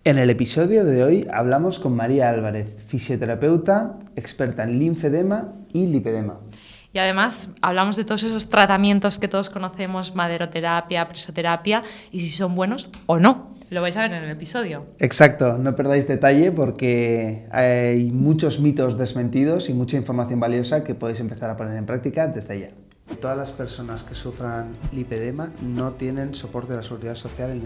En el episodio de hoy hablamos con María Álvarez, fisioterapeuta, experta en linfedema y lipedema. Y además hablamos de todos esos tratamientos que todos conocemos, maderoterapia, presoterapia, y si son buenos o no. Lo vais a ver en el episodio. Exacto, no perdáis detalle porque hay muchos mitos desmentidos y mucha información valiosa que podéis empezar a poner en práctica desde ya. Todas las personas que sufran lipedema no tienen soporte de la seguridad social en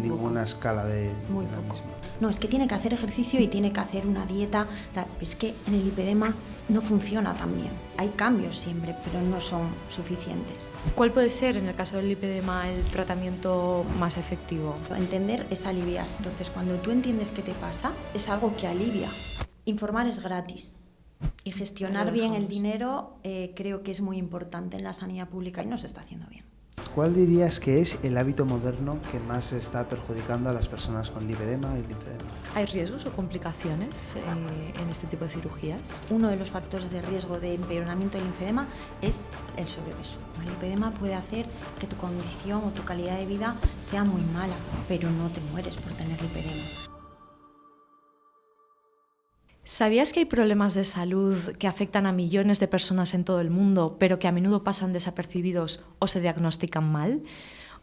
ninguna escala de la misma. No, es que tiene que hacer ejercicio y tiene que hacer una dieta. Es que en el lipedema no funciona tan bien. Hay cambios siempre, pero no son suficientes. ¿Cuál puede ser, en el caso del lipedema, el tratamiento más efectivo? Entender es aliviar. Entonces, cuando tú entiendes qué te pasa, es algo que alivia. Informar es gratis. Y gestionar bien el dinero creo que es muy importante en la sanidad pública y no se está haciendo bien. ¿Cuál dirías que es el hábito moderno que más está perjudicando a las personas con lipedema y linfedema? ¿Hay riesgos o complicaciones en este tipo de cirugías? Uno de los factores de riesgo de empeoramiento del linfedema es el sobrepeso. El lipedema puede hacer que tu condición o tu calidad de vida sea muy mala, pero no te mueres por tener lipedema. ¿Sabías que hay problemas de salud que afectan a millones de personas en todo el mundo, pero que a menudo pasan desapercibidos o se diagnostican mal?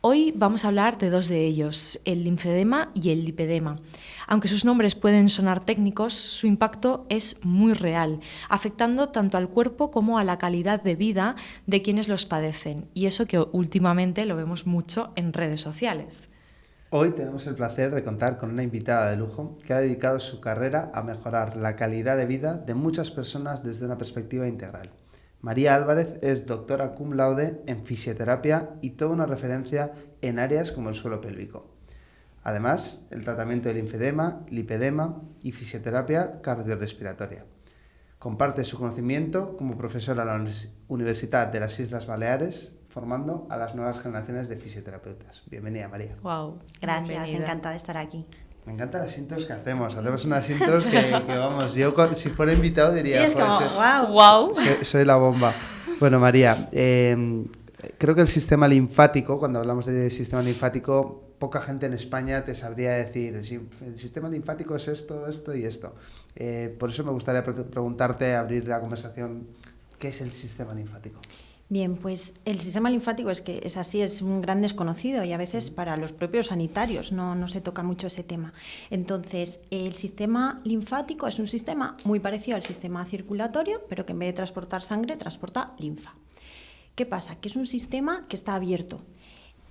Hoy vamos a hablar de dos de ellos, el linfedema y el lipedema. Aunque sus nombres pueden sonar técnicos, su impacto es muy real, afectando tanto al cuerpo como a la calidad de vida de quienes los padecen. Y eso que últimamente lo vemos mucho en redes sociales. Hoy tenemos el placer de contar con una invitada de lujo que ha dedicado su carrera a mejorar la calidad de vida de muchas personas desde una perspectiva integral. María Álvarez es doctora cum laude en fisioterapia y toda una referencia en áreas como el suelo pélvico. Además, el tratamiento de linfedema, lipedema y fisioterapia cardiorrespiratoria. Comparte su conocimiento como profesora en la Universidad de las Islas Baleares, formando a las nuevas generaciones de fisioterapeutas. Bienvenida, María. Wow, gracias, bienvenida. Encantada de estar aquí. Me encantan las intros que hacemos. Hacemos unas intros que vamos, yo si fuera invitado diría... Sí, es como, wow. Soy la bomba. Bueno, María, creo que el sistema linfático, cuando hablamos de sistema linfático, poca gente en España te sabría decir, el sistema linfático es esto, esto y esto. Por eso me gustaría preguntarte, abrir la conversación, ¿qué es el sistema linfático? Bien, pues el sistema linfático es así, es un gran desconocido y a veces para los propios sanitarios no se toca mucho ese tema. Entonces, el sistema linfático es un sistema muy parecido al sistema circulatorio, pero que en vez de transportar sangre, transporta linfa. ¿Qué pasa? Que es un sistema que está abierto.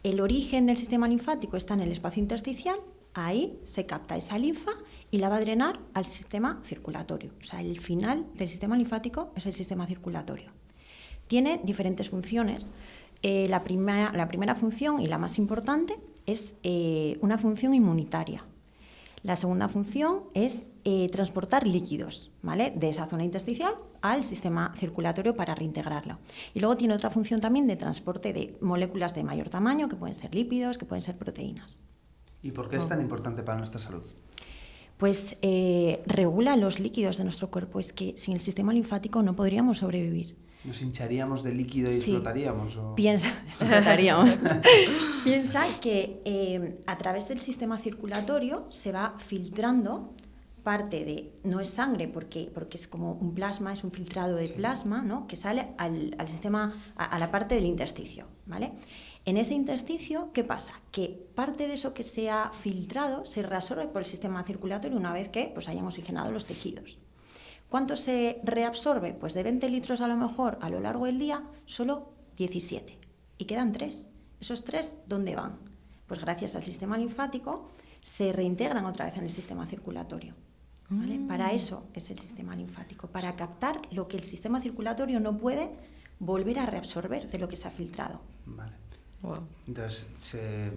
El origen del sistema linfático está en el espacio intersticial, ahí se capta esa linfa y la va a drenar al sistema circulatorio. O sea, el final del sistema linfático es el sistema circulatorio. Tiene diferentes funciones. La primera función y la más importante es una función inmunitaria. La segunda función es transportar líquidos, ¿vale?, de esa zona intersticial al sistema circulatorio para reintegrarlo. Y luego tiene otra función también de transporte de moléculas de mayor tamaño, que pueden ser lípidos, que pueden ser proteínas. ¿Y por qué es tan importante para nuestra salud? Pues regula los líquidos de nuestro cuerpo. Es que sin el sistema linfático no podríamos sobrevivir. ¿Nos hincharíamos de líquido y explotaríamos? ¿O? Explotaríamos. Piensa que a través del sistema circulatorio se va filtrando parte de, no es sangre porque es como un plasma, es un filtrado de plasma, ¿no?, que sale al sistema, a la parte del intersticio, ¿vale? En ese intersticio, ¿qué pasa? Que parte de eso que se ha filtrado se reabsorbe por el sistema circulatorio una vez que hayan oxigenado los tejidos. ¿Cuánto se reabsorbe? Pues de 20 litros a lo mejor a lo largo del día, solo 17. Y quedan 3. ¿Esos 3 dónde van? Pues gracias al sistema linfático se reintegran otra vez en el sistema circulatorio, ¿vale? Para eso es el sistema linfático, para captar lo que el sistema circulatorio no puede volver a reabsorber de lo que se ha filtrado. Vale. Wow. Entonces,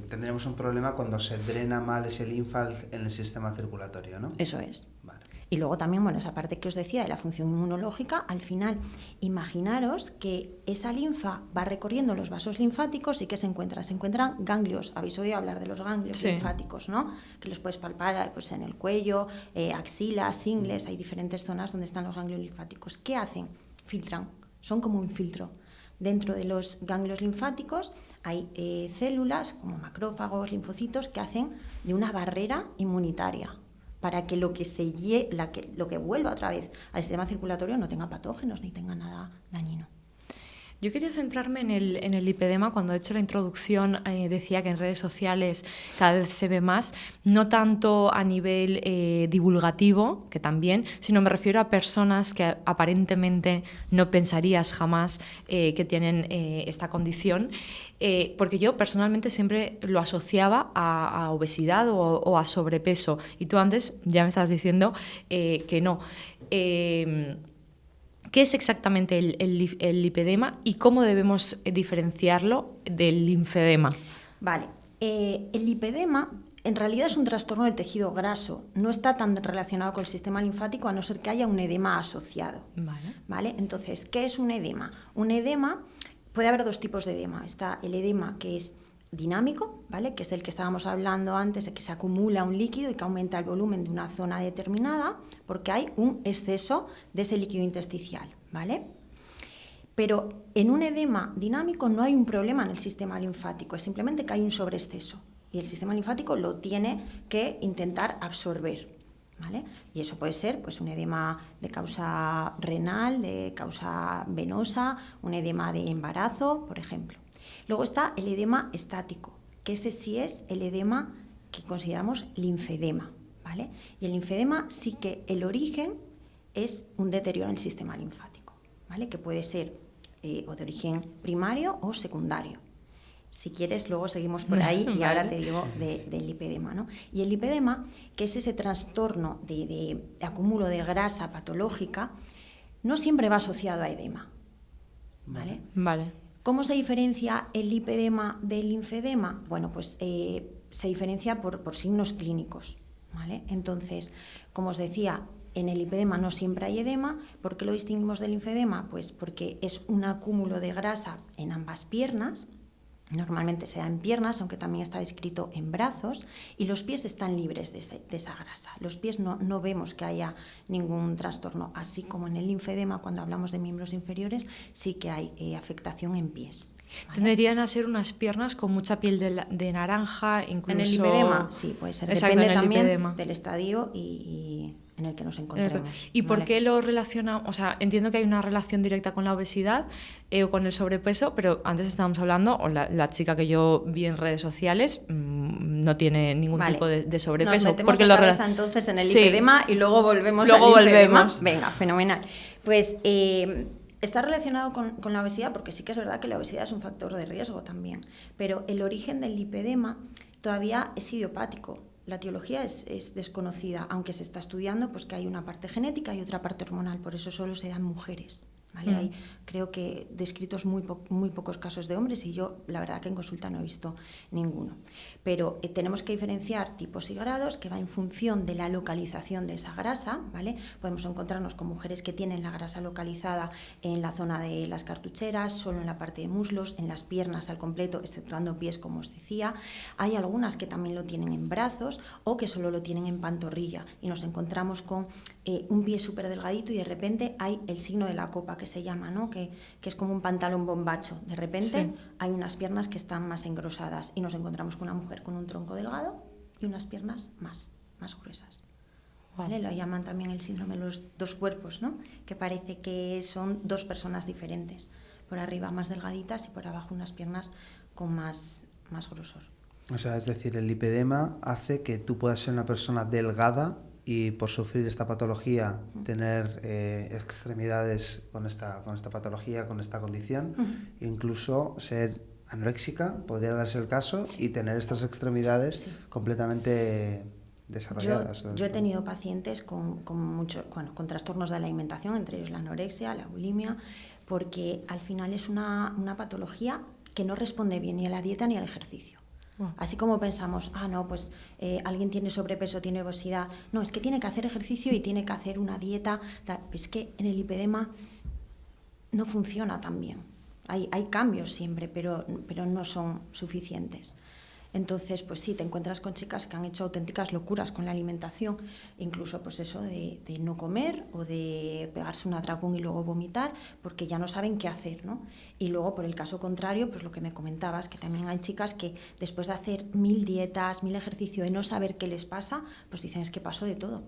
tendremos un problema cuando se drena mal ese linfa en el sistema circulatorio, ¿no? Eso es. Vale. Y luego también, esa parte que os decía de la función inmunológica, al final, imaginaros que esa linfa va recorriendo los vasos linfáticos y ¿qué se encuentra? Se encuentran ganglios. Habéis oído hablar de los ganglios linfáticos, ¿no? Que los puedes palpar en el cuello, axilas, ingles, hay diferentes zonas donde están los ganglios linfáticos. ¿Qué hacen? Filtran, son como un filtro. Dentro de los ganglios linfáticos hay células como macrófagos, linfocitos, que hacen de una barrera inmunitaria para que lo que vuelva otra vez al sistema circulatorio no tenga patógenos ni tenga nada dañino. Yo quería centrarme en el lipedema. Cuando he hecho la introducción decía que en redes sociales cada vez se ve más, no tanto a nivel divulgativo, que también, sino me refiero a personas que aparentemente no pensarías jamás que tienen esta condición, porque yo personalmente siempre lo asociaba a obesidad o a sobrepeso, y tú antes ya me estabas diciendo que no. ¿Qué es exactamente el lipedema y cómo debemos diferenciarlo del linfedema? Vale, el lipedema en realidad es un trastorno del tejido graso, no está tan relacionado con el sistema linfático a no ser que haya un edema asociado. ¿Vale? Entonces, ¿qué es un edema? Un edema, puede haber dos tipos de edema. Está el edema que es dinámico, ¿vale? Que es del que estábamos hablando antes, de que se acumula un líquido y que aumenta el volumen de una zona determinada porque hay un exceso de ese líquido intersticial, ¿vale? Pero en un edema dinámico no hay un problema en el sistema linfático, es simplemente que hay un sobreexceso y el sistema linfático lo tiene que intentar absorber, ¿vale? Y eso puede ser pues, un edema de causa renal, de causa venosa, un edema de embarazo, por ejemplo. Luego está el edema estático, que ese sí es el edema que consideramos linfedema, ¿vale? Y el linfedema sí que el origen es un deterioro en el sistema linfático, ¿vale? Que puede ser o de origen primario o secundario. Si quieres, luego seguimos por ahí y ahora te digo del lipedema, ¿no? Y el lipedema, que es ese trastorno de acúmulo de grasa patológica, no siempre va asociado a edema, ¿vale? Vale. ¿Cómo se diferencia el lipedema del linfedema? Bueno, pues se diferencia por signos clínicos, ¿vale? Entonces, como os decía, en el lipedema no siempre hay edema. ¿Por qué lo distinguimos del linfedema? Pues porque es un acúmulo de grasa en ambas piernas. Normalmente se da en piernas, aunque también está descrito en brazos, y los pies están libres de esa grasa. Los pies no vemos que haya ningún trastorno, así como en el linfedema, cuando hablamos de miembros inferiores, sí que hay afectación en pies, ¿vale? Tendrían a ser unas piernas con mucha piel de naranja, incluso... En el lipedema, sí, puede ser. Exacto, depende también lipedema. del estadio y en el que nos encontremos. ¿Y por ¿vale? qué lo relaciona? O sea, entiendo que hay una relación directa con la obesidad o con el sobrepeso, pero antes estábamos hablando, o la chica que yo vi en redes sociales no tiene ningún tipo de sobrepeso. Nos metemos porque de cabeza entonces en el sí. lipedema y luego volvemos Luego al linfedema. volvemos. Venga, fenomenal. Pues está relacionado con la obesidad, porque sí que es verdad que la obesidad es un factor de riesgo también, pero el origen del lipedema todavía es idiopático. La etiología es desconocida, aunque se está estudiando pues que hay una parte genética y otra parte hormonal, por eso solo se dan mujeres, ¿vale? Hay, creo que descritos muy pocos casos de hombres y yo la verdad que en consulta no he visto ninguno. Pero tenemos que diferenciar tipos y grados que va en función de la localización de esa grasa, ¿vale? Podemos encontrarnos con mujeres que tienen la grasa localizada en la zona de las cartucheras, solo en la parte de muslos, en las piernas al completo, exceptuando pies, como os decía. Hay algunas que también lo tienen en brazos o que solo lo tienen en pantorrilla y nos encontramos con un pie súper delgadito y de repente hay el signo de la copa, que se llama, ¿no? Que es como un pantalón bombacho. De repente hay unas piernas que están más engrosadas y nos encontramos con una mujer con un tronco delgado y unas piernas más gruesas. ¿Vale? Lo llaman también el síndrome de los dos cuerpos, ¿no? Que parece que son dos personas diferentes. Por arriba más delgaditas y por abajo unas piernas con más grosor. O sea, es decir, el lipedema hace que tú puedas ser una persona delgada y por sufrir esta patología tener extremidades con esta patología, con esta condición, incluso ser anoréxica, podría darse el caso, y tener estas extremidades completamente desarrolladas. Yo he tenido pacientes con trastornos de la alimentación, entre ellos la anorexia, la bulimia, porque al final es una patología que no responde bien ni a la dieta ni al ejercicio. Así como pensamos, pues alguien tiene sobrepeso, tiene obesidad, no, es que tiene que hacer ejercicio y tiene que hacer una dieta, es que en el lipedema no funciona tan bien. Hay cambios siempre, pero no son suficientes. Entonces, pues sí, te encuentras con chicas que han hecho auténticas locuras con la alimentación, incluso pues eso de no comer o de pegarse un atracón y luego vomitar, porque ya no saben qué hacer, ¿no? Y luego, por el caso contrario, pues lo que me comentabas, que también hay chicas que después de hacer 1000 dietas, 1000 ejercicios y no saber qué les pasa, pues dicen, es que paso de todo.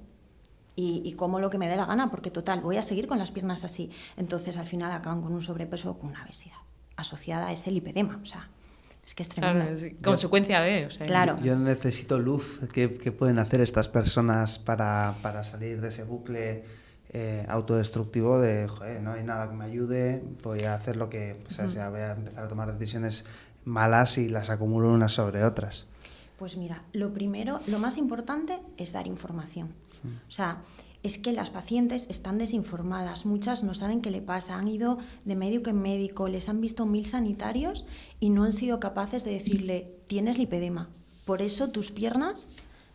Y como lo que me dé la gana, porque total, voy a seguir con las piernas así. Entonces, al final acaban con un sobrepeso o con una obesidad asociada a ese lipedema, o sea, es que es tremendo. Claro, es consecuencia de, o sea, claro. Yo necesito luz. ¿Qué pueden hacer estas personas para salir de ese bucle autodestructivo de, joder, no hay nada que me ayude, voy a hacer lo que, o sea, voy a empezar a tomar decisiones malas y las acumulo unas sobre otras? Pues mira, lo primero, lo más importante es dar información. O sea, es que las pacientes están desinformadas, muchas no saben qué le pasa, han ido de médico en médico, les han visto 1000 sanitarios y no han sido capaces de decirle, tienes lipedema, por eso tus piernas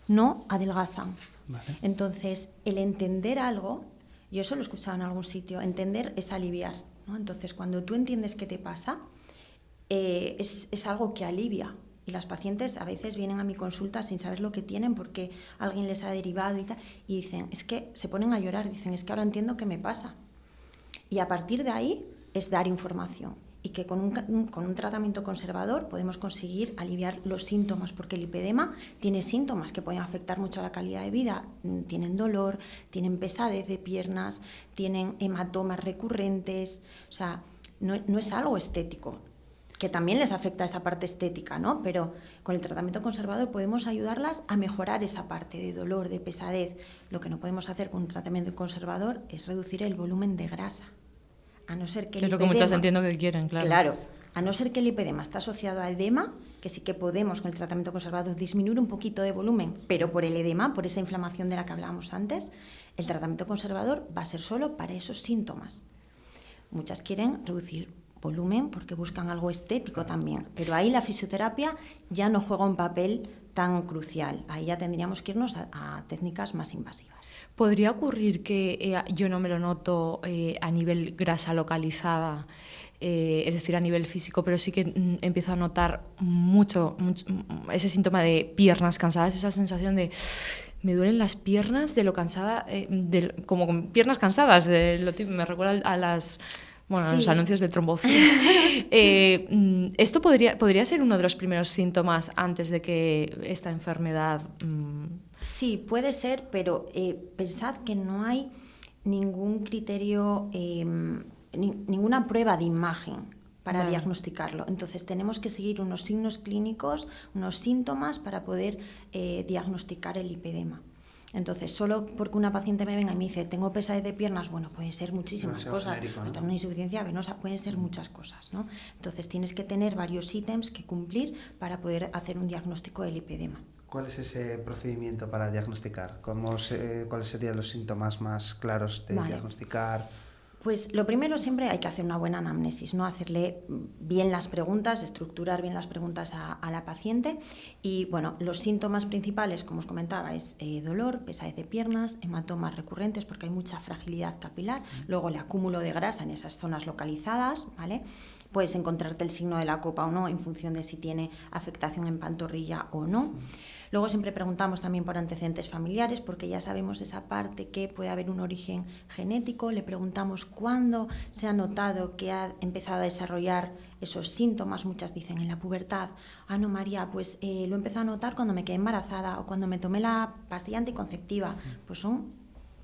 no adelgazan. Vale. Entonces, el entender algo, yo eso lo he escuchado en algún sitio, entender es aliviar, ¿no? Entonces, cuando tú entiendes qué te pasa, es algo que alivia. Y las pacientes a veces vienen a mi consulta sin saber lo que tienen porque alguien les ha derivado y tal, y dicen, es que se ponen a llorar, dicen, es que ahora entiendo qué me pasa. Y a partir de ahí es dar información y que con un tratamiento conservador podemos conseguir aliviar los síntomas, porque el lipedema tiene síntomas que pueden afectar mucho a la calidad de vida. Tienen dolor, tienen pesadez de piernas, tienen hematomas recurrentes, o sea, no es algo estético, que también les afecta esa parte estética, ¿no? Pero con el tratamiento conservador podemos ayudarlas a mejorar esa parte de dolor, de pesadez. Lo que no podemos hacer con un tratamiento conservador es reducir el volumen de grasa. A no ser que el es lo lipedema, que muchas entiendo que quieren, claro. Claro, a no ser que el lipedema está asociado a edema, que sí que podemos con el tratamiento conservador disminuir un poquito de volumen, pero por el edema, por esa inflamación de la que hablábamos antes, el tratamiento conservador va a ser solo para esos síntomas. Muchas quieren reducir volumen porque buscan algo estético también, pero ahí la fisioterapia ya no juega un papel tan crucial, ahí ya tendríamos que irnos a técnicas más invasivas. ¿Podría ocurrir que yo no me lo noto a nivel grasa localizada, es decir, a nivel físico, pero sí que empiezo a notar mucho ese síntoma de piernas cansadas, esa sensación de me duelen las piernas de lo cansada, como con piernas cansadas, me recuerda a las... Bueno, sí. Los anuncios del trombocina. ¿Esto podría ser uno de los primeros síntomas antes de que esta enfermedad...? Sí, puede ser, pero pensad que no hay ningún criterio, ninguna prueba de imagen para diagnosticarlo. Entonces tenemos que seguir unos signos clínicos, unos síntomas para poder diagnosticar el lipedema. Entonces, solo porque una paciente me venga y me dice tengo pesadez de piernas, bueno, pueden ser muchísimas cosas, genérico, ¿no? Hasta una insuficiencia venosa, pueden ser muchas cosas, ¿no? Entonces, tienes que tener varios ítems que cumplir para poder hacer un diagnóstico del lipedema. ¿Cuál es ese procedimiento para diagnosticar? ¿Cuáles serían los síntomas más claros de diagnosticar? Pues lo primero, siempre hay que hacer una buena anamnesis, ¿no? Hacerle bien las preguntas, estructurar bien las preguntas a la paciente. Y bueno, los síntomas principales, como os comentaba, es dolor, pesadez de piernas, hematomas recurrentes porque hay mucha fragilidad capilar, luego el acúmulo de grasa en esas zonas localizadas, ¿vale? Puedes encontrarte el signo de la copa o no en función de si tiene afectación en pantorrilla o no. Luego siempre preguntamos también por antecedentes familiares porque ya sabemos esa parte que puede haber un origen genético. Le preguntamos cuándo se ha notado que ha empezado a desarrollar esos síntomas. Muchas dicen en la pubertad. Ah, no, María, pues lo he empezado a notar cuando me quedé embarazada o cuando me tomé la pastilla anticonceptiva. Pues son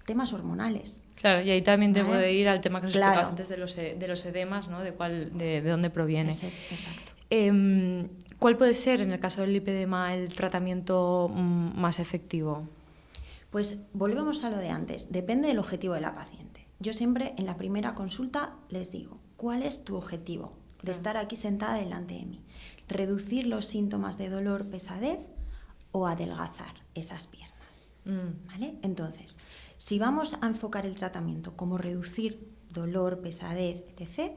temas hormonales. Claro, y ahí también te puede ir al tema que os explicaba antes de los edemas, ¿no? De dónde proviene. Exacto. ¿Cuál puede ser, en el caso del lipedema, el tratamiento más efectivo? Pues volvemos a lo de antes. Depende del objetivo de la paciente. Yo siempre en la primera consulta les digo, ¿cuál es tu objetivo de estar aquí sentada delante de mí? ¿Reducir los síntomas de dolor, pesadez o adelgazar esas piernas? ¿Vale? Entonces, si vamos a enfocar el tratamiento como reducir dolor, pesadez, etc.,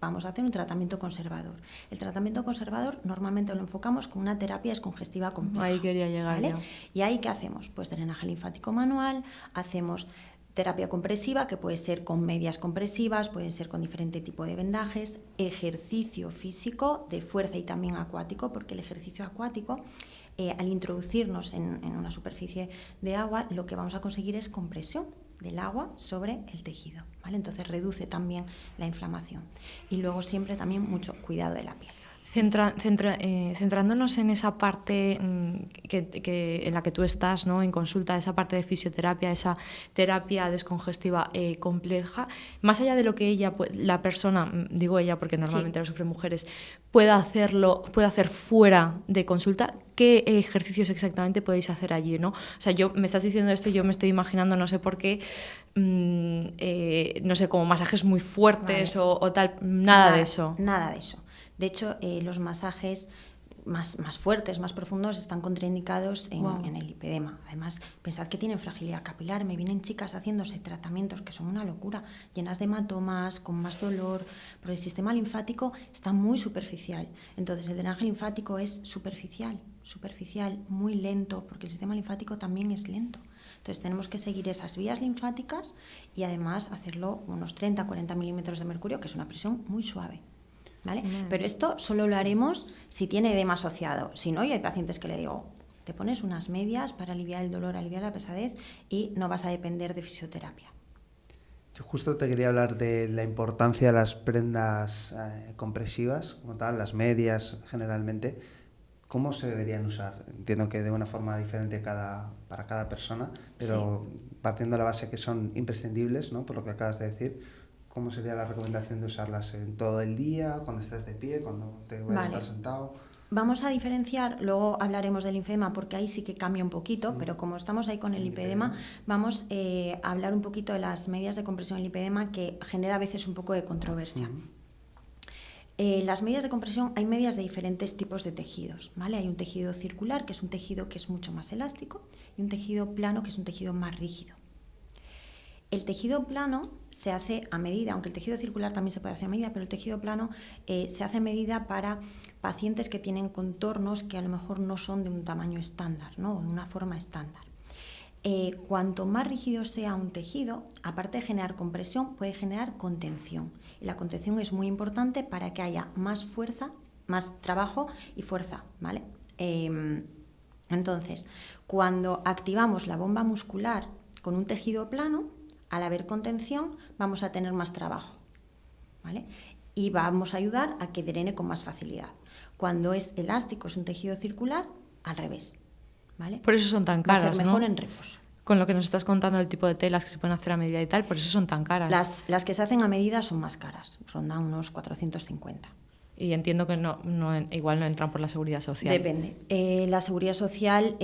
vamos a hacer un tratamiento conservador. El tratamiento conservador normalmente lo enfocamos con una terapia descongestiva compleja. Ahí quería llegar, ¿vale? yo. ¿Y ahí qué hacemos? Pues drenaje linfático manual, hacemos Terapia compresiva, que puede ser con medias compresivas, pueden ser con diferente tipo de vendajes, ejercicio físico de fuerza y también acuático, porque el ejercicio acuático, al introducirnos en una superficie de agua, lo que vamos a conseguir es compresión del agua sobre el tejido, ¿vale? Entonces reduce también la inflamación. Y luego siempre también mucho cuidado de la piel. Centrándonos en esa parte en la que tú estás, ¿no? En consulta, esa parte de fisioterapia, esa terapia descongestiva compleja, más allá de lo que la persona, digo ella porque normalmente lo sufren mujeres, puede hacer fuera de consulta, ¿qué ejercicios exactamente podéis hacer allí, ¿no? O sea, me estás diciendo esto y yo me estoy imaginando, no sé por qué, no sé, como masajes muy fuertes, vale, o tal, nada de eso. Nada de eso. De hecho, los masajes más fuertes, más profundos, están contraindicados en el lipedema. Además, pensad que tienen fragilidad capilar. Me vienen chicas haciéndose tratamientos que son una locura, llenas de hematomas, con más dolor, porque el sistema linfático está muy superficial. Entonces, el drenaje linfático es superficial, muy lento, porque el sistema linfático también es lento. Entonces, tenemos que seguir esas vías linfáticas y además hacerlo unos 30-40 milímetros de mercurio, que es una presión muy suave. ¿Vale? Pero esto solo lo haremos si tiene edema asociado. Si no, yo hay pacientes que le digo, te pones unas medias para aliviar el dolor, aliviar la pesadez y no vas a depender de fisioterapia. Yo justo te quería hablar de la importancia de las prendas compresivas, como tal, las medias generalmente. ¿Cómo se deberían usar? Entiendo que de una forma diferente para cada persona, pero sí, partiendo de la base que son imprescindibles, ¿no? Por lo que acabas de decir. ¿Cómo sería la recomendación de usarlas en todo el día, cuando estés de pie, cuando te vayas a estar sentado? Vamos a diferenciar, luego hablaremos del linfedema porque ahí sí que cambia un poquito, pero como estamos ahí con el lipedema, vamos a hablar un poquito de las medidas de compresión del lipedema, que genera a veces un poco de controversia. Las medidas de compresión, hay medias de diferentes tipos de tejidos, ¿vale? Hay un tejido circular, que es un tejido que es mucho más elástico, y un tejido plano, que es un tejido más rígido. El tejido plano se hace a medida, aunque el tejido circular también se puede hacer a medida, pero el tejido plano se hace a medida para pacientes que tienen contornos que a lo mejor no son de un tamaño estándar, ¿no? O de una forma estándar. Cuanto más rígido sea un tejido, aparte de generar compresión, puede generar contención. Y la contención es muy importante para que haya más fuerza, más trabajo y fuerza, ¿vale? Entonces, cuando activamos la bomba muscular con un tejido plano, al haber contención vamos a tener más trabajo, ¿vale? Y vamos a ayudar a que drene con más facilidad. Cuando es elástico, es un tejido circular, al revés, ¿vale? Por eso son tan caras, va a ser mejor, ¿no? En reposo. Con lo que nos estás contando, el tipo de telas que se pueden hacer a medida y tal, por eso son tan caras. Las que se hacen a medida son más caras, rondan unos 450. Y entiendo que igual no entran por la seguridad social. Depende. La seguridad social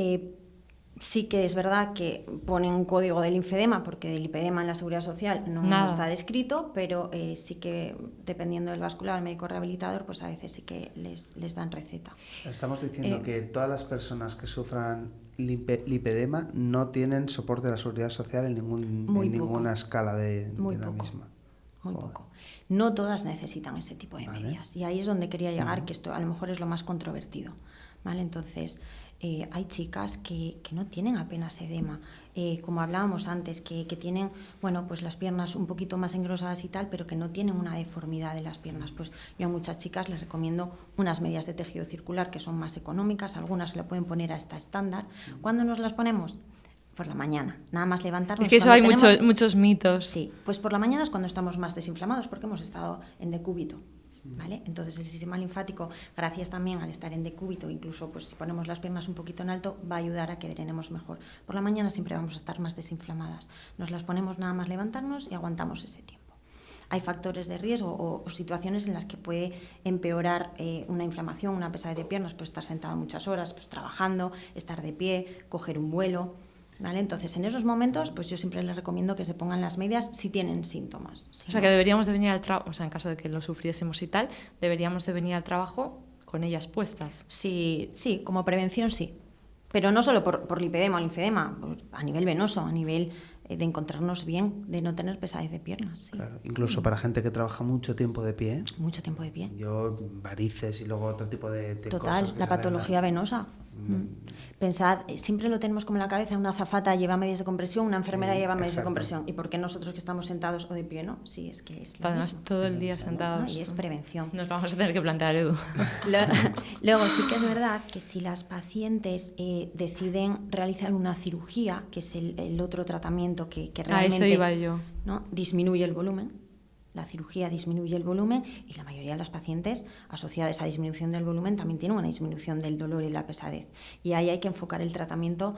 sí que es verdad que pone un código del linfedema, porque del lipedema en la seguridad social no está descrito, pero sí que dependiendo del vascular, el médico rehabilitador, pues a veces sí que les dan receta. Estamos diciendo que todas las personas que sufran lipedema no tienen soporte de la seguridad social en ninguna escala de la misma. Muy poco. No todas necesitan ese tipo de medidas. Y ahí es donde quería llegar, que esto a lo mejor es lo más controvertido, ¿vale? Entonces, hay chicas que no tienen apenas edema, como hablábamos antes, que tienen, bueno, pues las piernas un poquito más engrosadas y tal, pero que no tienen una deformidad de las piernas. Pues yo a muchas chicas les recomiendo unas medias de tejido circular que son más económicas, algunas se lo pueden poner hasta estándar. ¿Cuándo nos las ponemos? Por la mañana, nada más levantarnos. Es que eso hay muchos mitos. Sí, pues por la mañana es cuando estamos más desinflamados porque hemos estado en decúbito, ¿vale? Entonces el sistema linfático, gracias también al estar en decúbito, incluso pues si ponemos las piernas un poquito en alto, va a ayudar a que drenemos mejor. Por la mañana siempre vamos a estar más desinflamadas. Nos las ponemos nada más levantarnos y aguantamos ese tiempo. Hay factores de riesgo o situaciones en las que puede empeorar una inflamación, una pesadez de piernas, pues estar sentado muchas horas, pues trabajando, estar de pie, coger un vuelo, ¿vale? Entonces, en esos momentos, pues yo siempre les recomiendo que se pongan las medias si tienen síntomas. O sea, que deberíamos de venir al trabajo, o sea, en caso de que lo sufriésemos y tal, deberíamos de venir al trabajo con ellas puestas. Sí, como prevención sí. Pero no solo por lipedema o linfedema, a nivel venoso, a nivel de encontrarnos bien, de no tener pesadez de piernas. Sí. Claro, incluso para gente que trabaja mucho tiempo de pie. Mucho tiempo de pie. Yo, varices y luego otro tipo de Total, cosas. la patología venosa. Pensad, siempre lo tenemos como en la cabeza, una azafata lleva medias de compresión, una enfermera lleva medias de compresión. ¿Y por qué nosotros que estamos sentados o de pie no? Sí, es que es lo Además, mismo. todo el día sentados. ¿No? Y es prevención. Nos vamos a tener que plantear, Edu. Luego sí que es verdad que si las pacientes deciden realizar una cirugía, que es el otro tratamiento que realmente, a eso iba yo, ¿no?, disminuye el volumen, la cirugía disminuye el volumen y la mayoría de las pacientes asociada a esa disminución del volumen también tienen una disminución del dolor y la pesadez. Y ahí hay que enfocar el tratamiento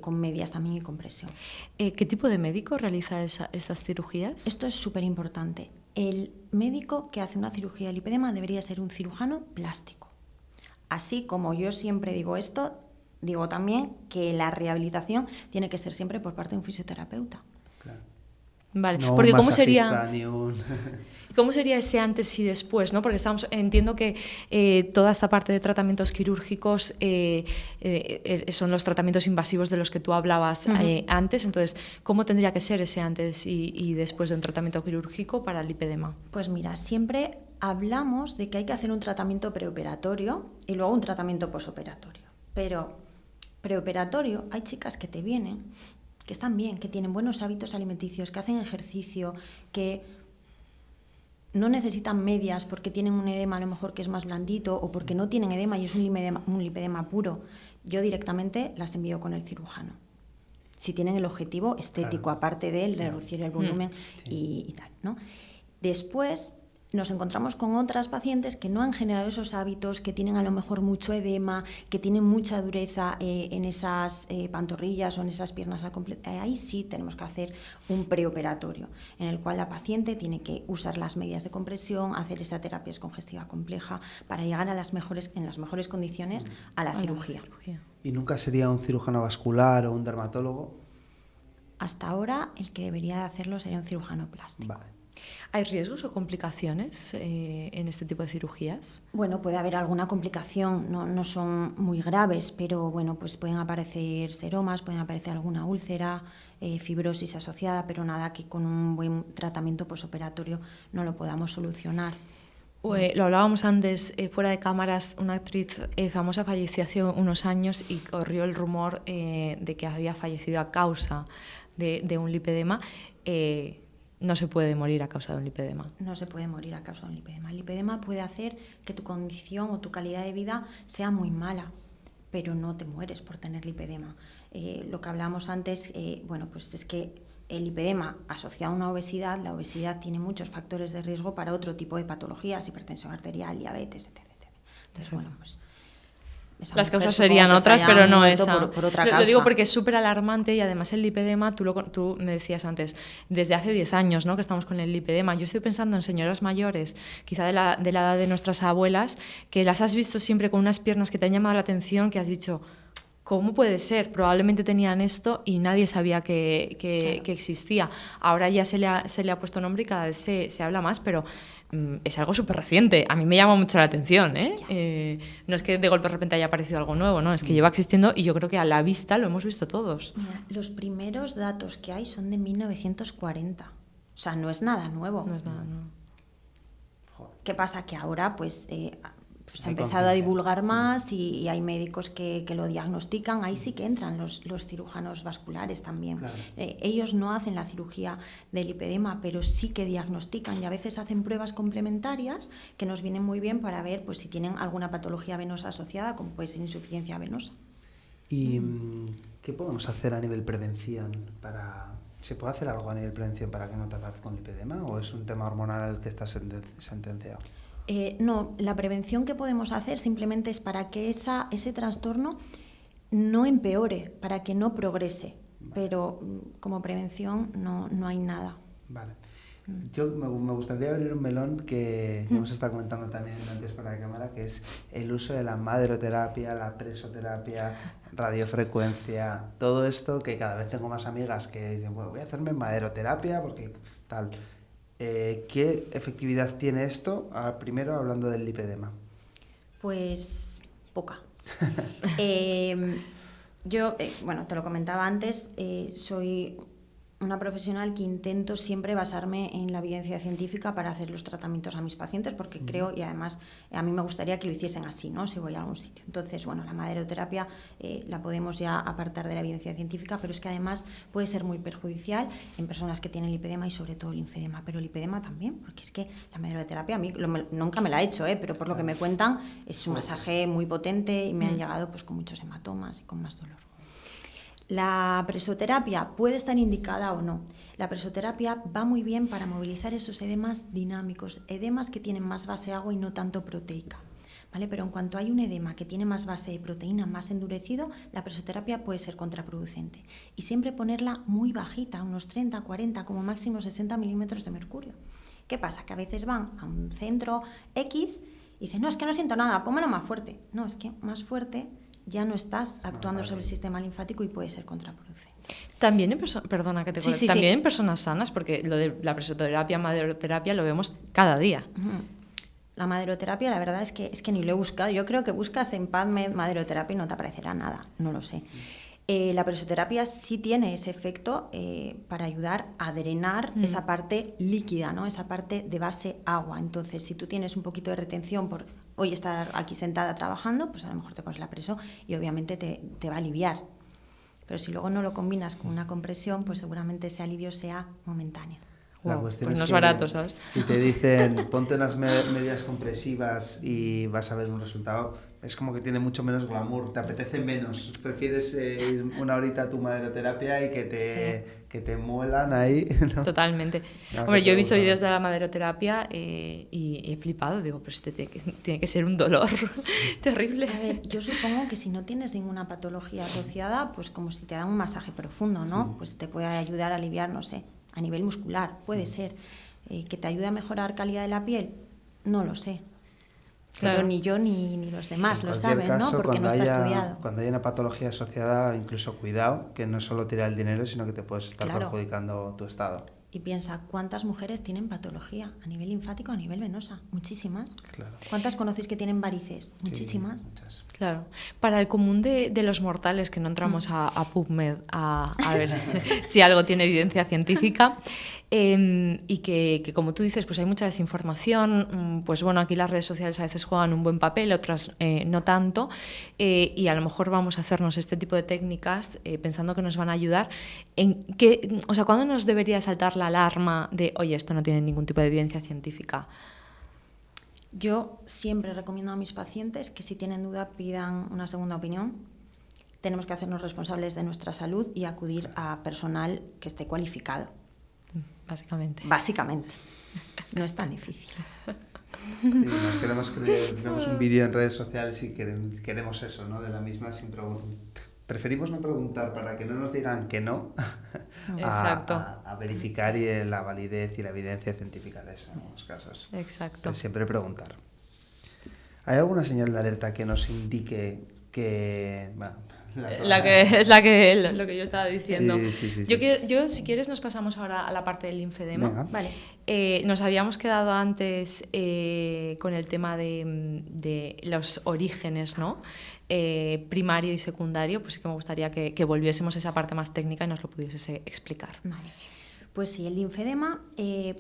con medias también y compresión. ¿Qué tipo de médico realiza estas cirugías? Esto es súper importante. El médico que hace una cirugía de lipedema debería ser un cirujano plástico. Así como yo siempre digo esto, digo también que la rehabilitación tiene que ser siempre por parte de un fisioterapeuta. Claro. Vale, No porque un ¿cómo masajista, sería, ni cómo sería ese antes y después, ¿no? Porque entiendo que toda esta parte de tratamientos quirúrgicos son los tratamientos invasivos de los que tú hablabas antes. Entonces, ¿cómo tendría que ser ese antes y después de un tratamiento quirúrgico para el lipedema? Pues mira, siempre hablamos de que hay que hacer un tratamiento preoperatorio y luego un tratamiento posoperatorio. Pero preoperatorio, hay chicas que te vienen, que están bien, que tienen buenos hábitos alimenticios, que hacen ejercicio, que no necesitan medias porque tienen un edema a lo mejor que es más blandito o porque no tienen edema y es un lipedema puro. Yo directamente las envío con el cirujano. Si tienen el objetivo estético, claro, aparte de reducir el volumen y tal, ¿no? Después nos encontramos con otras pacientes que no han generado esos hábitos, que tienen a lo mejor mucho edema, que tienen mucha dureza en esas pantorrillas o en esas piernas. Ahí sí tenemos que hacer un preoperatorio, en el cual la paciente tiene que usar las medias de compresión, hacer esa terapia congestiva compleja para llegar en las mejores condiciones a la cirugía. ¿Y nunca sería un cirujano vascular o un dermatólogo? Hasta ahora el que debería de hacerlo sería un cirujano plástico. Vale. ¿Hay riesgos o complicaciones en este tipo de cirugías? Bueno, puede haber alguna complicación, no son muy graves, pero bueno, pues pueden aparecer seromas, pueden aparecer alguna úlcera, fibrosis asociada, pero nada que con un buen tratamiento posoperatorio no lo podamos solucionar. Lo hablábamos antes, fuera de cámaras, una actriz famosa falleció hace unos años y corrió el rumor de que había fallecido a causa de un lipedema. No se puede morir a causa de un lipedema. No se puede morir a causa de un lipedema. El lipedema puede hacer que tu condición o tu calidad de vida sea muy mala, pero no te mueres por tener lipedema. Lo que hablábamos antes, bueno, pues es que el lipedema asociado a una obesidad, la obesidad tiene muchos factores de riesgo para otro tipo de patologías, hipertensión arterial, diabetes, etc. Entonces, bueno, pues las causas serían otras, pero no esa. Por otra causa. Lo digo porque es súper alarmante y además el lipedema, tú me decías antes, desde hace 10 años, ¿no?, que estamos con el lipedema. Yo estoy pensando en señoras mayores, quizá de la edad de nuestras abuelas, que las has visto siempre con unas piernas que te han llamado la atención, que has dicho, ¿cómo puede ser? Probablemente tenían esto y nadie sabía que existía. Ahora ya se le ha puesto nombre y cada vez se habla más, pero es algo súper reciente. A mí me llama mucho la atención, no es que de golpe de repente haya aparecido algo nuevo, no, es que lleva existiendo y yo creo que a la vista lo hemos visto todos. Mira, los primeros datos que hay son de 1940. O sea, no es nada nuevo. No es nada nuevo. ¿Qué pasa? Que ahora, pues se ha empezado a divulgar más y hay médicos que lo diagnostican. Ahí sí que entran los cirujanos vasculares también. Claro. Ellos no hacen la cirugía del lipedema, pero sí que diagnostican y a veces hacen pruebas complementarias que nos vienen muy bien para ver pues, si tienen alguna patología venosa asociada, como puede ser insuficiencia venosa. ¿Y qué podemos hacer a nivel prevención para... ¿Se puede hacer algo a nivel prevención para que no te aparezca un lipedema o es un tema hormonal que está sentenciado? No, la prevención que podemos hacer simplemente es para que ese trastorno no empeore, para que no progrese, vale. Pero como prevención no hay nada. Vale. Yo me gustaría abrir un melón que hemos estado comentando también antes para la cámara, que es el uso de la maderoterapia, la presoterapia, radiofrecuencia, todo esto que cada vez tengo más amigas que dicen, bueno, voy a hacerme maderoterapia porque tal... ¿Qué efectividad tiene esto? Primero hablando del lipedema. Pues poca. Yo, bueno, te lo comentaba antes, soy una profesional que intento siempre basarme en la evidencia científica para hacer los tratamientos a mis pacientes, porque creo, y además a mí me gustaría que lo hiciesen así, ¿no? Si voy a algún sitio. Entonces, bueno, la maderoterapia la podemos ya apartar de la evidencia científica, pero es que además puede ser muy perjudicial en personas que tienen lipedema y sobre todo linfedema, pero lipedema también, porque es que la maderoterapia a mí nunca me la he hecho, pero por lo que me cuentan es un masaje muy potente y me han llegado pues con muchos hematomas y con más dolor. La presoterapia puede estar indicada o no. La presoterapia va muy bien para movilizar esos edemas dinámicos, edemas que tienen más base agua y no tanto proteica, ¿vale? Pero en cuanto hay un edema que tiene más base de proteína, más endurecido, la presoterapia puede ser contraproducente. Y siempre ponerla muy bajita, unos 30, 40, como máximo 60 milímetros de mercurio. ¿Qué pasa? Que a veces van a un centro X y dicen, no, es que no siento nada, pónmelo más fuerte. No, es que más fuerte ya no estás actuando sobre el sistema linfático y puede ser contraproducente. También en perdona que te corte, también en personas sanas, porque lo de la presoterapia, maderoterapia lo vemos cada día. La maderoterapia, la verdad es que ni lo he buscado. Yo creo que buscas en PubMed maderoterapia y no te aparecerá nada, no lo sé. La presoterapia sí tiene ese efecto para ayudar a drenar esa parte líquida, ¿no? Esa parte de base agua. Entonces, si tú tienes un poquito de retención por hoy estar aquí sentada trabajando, pues a lo mejor te pones la preso y obviamente te va a aliviar. Pero si luego no lo combinas con una compresión, pues seguramente ese alivio sea momentáneo. La cuestión pues no es es barato, ¿sabes? Si te dicen ponte unas medidas compresivas y vas a ver un resultado, es como que tiene mucho menos glamour, te apetece menos, prefieres ir una horita a tu maderoterapia y que te muelan ahí, ¿no? Totalmente. No, hombre, yo he visto vídeos de la maderoterapia y he flipado, digo, pero este tiene que ser un dolor terrible. A ver, yo supongo que si no tienes ninguna patología asociada, pues como si te dan un masaje profundo, ¿no? Pues te puede ayudar a aliviar, no sé, a nivel muscular, puede ser. ¿Que te ayude a mejorar calidad de la piel? No lo sé. Claro. Pero ni yo ni los demás lo saben, caso, ¿no? Porque no está estudiado. Cuando hay una patología asociada, incluso cuidado, que no solo tirar el dinero, sino que te puedes estar perjudicando tu estado. Y piensa, ¿cuántas mujeres tienen patología a nivel linfático, a nivel venosa? Muchísimas. Claro. ¿Cuántas conocéis que tienen varices? Muchísimas. Sí, muchas. Claro. Para el común de los mortales, que no entramos a PubMed a ver si algo tiene evidencia científica, y que como tú dices, pues hay mucha desinformación, pues bueno, aquí las redes sociales a veces juegan un buen papel, otras no tanto, y a lo mejor vamos a hacernos este tipo de técnicas pensando que nos van a ayudar. O sea, ¿cuándo nos debería saltar la alarma de, oye, esto no tiene ningún tipo de evidencia científica? Yo siempre recomiendo a mis pacientes que si tienen duda pidan una segunda opinión. Tenemos que hacernos responsables de nuestra salud y acudir a personal que esté cualificado. Básicamente. No es tan difícil. Sí, nos queremos creer, vemos un vídeo en redes sociales y queremos eso, ¿no? De la misma sin preguntar. Preferimos no preguntar para que no nos digan que no a verificar la validez y la evidencia científica de eso en algunos casos. Exacto. Entonces, siempre preguntar. ¿Hay alguna señal de alerta que nos indique que... Bueno, lo que yo estaba diciendo. Sí. Yo, si quieres, nos pasamos ahora a la parte del linfedema. Venga. Vale. Nos habíamos quedado antes con el tema de los orígenes, ¿no? Primario y secundario, pues sí que me gustaría que volviésemos a esa parte más técnica y nos lo pudieses explicar. Vale. Pues sí, el linfedema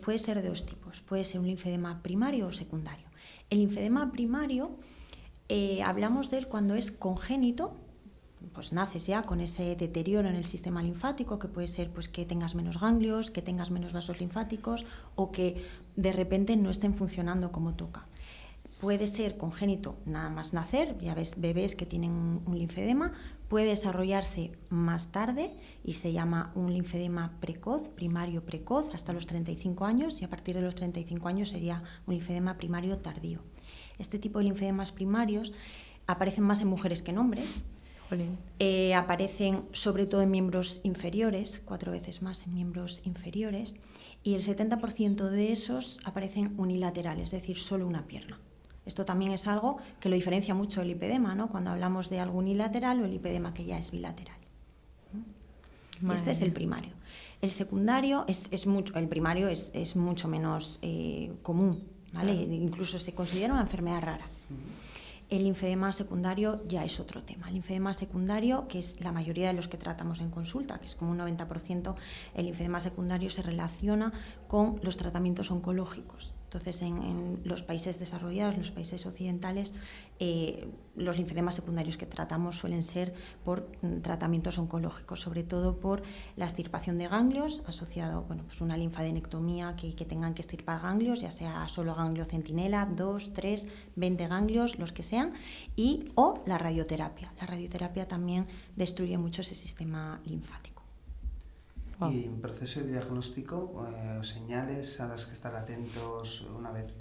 puede ser de dos tipos. Puede ser un linfedema primario o secundario. El linfedema primario, hablamos de él cuando es congénito, pues naces ya con ese deterioro en el sistema linfático, que puede ser pues que tengas menos ganglios, que tengas menos vasos linfáticos o que de repente no estén funcionando como toca. Puede ser congénito nada más nacer, ya ves bebés que tienen un linfedema, puede desarrollarse más tarde y se llama un linfedema precoz, primario precoz, hasta los 35 años, y a partir de los 35 años sería un linfedema primario tardío. Este tipo de linfedemas primarios aparecen más en mujeres que en hombres. Aparecen sobre todo en miembros inferiores, 4 veces más en miembros inferiores, y el 70% de esos aparecen unilaterales, es decir, solo una pierna. Esto también es algo que lo diferencia mucho del lipedema, ¿no? Cuando hablamos de algo unilateral o el lipedema que ya es bilateral. Este es el primario. El secundario el primario es mucho menos común, ¿vale? Incluso se considera una enfermedad rara. El linfedema secundario ya es otro tema. El linfedema secundario, que es la mayoría de los que tratamos en consulta, que es como un 90%, el linfedema secundario se relaciona con los tratamientos oncológicos. Entonces, en los países desarrollados, en los países occidentales, los linfedemas secundarios que tratamos suelen ser por tratamientos oncológicos, sobre todo por la extirpación de ganglios, asociado pues una linfadenectomía que tengan que extirpar ganglios, ya sea solo ganglio centinela, 2, 3, 20 ganglios, los que sean, o la radioterapia. La radioterapia también destruye mucho ese sistema linfático. Wow. Y en proceso de diagnóstico, señales a las que estar atentos una vez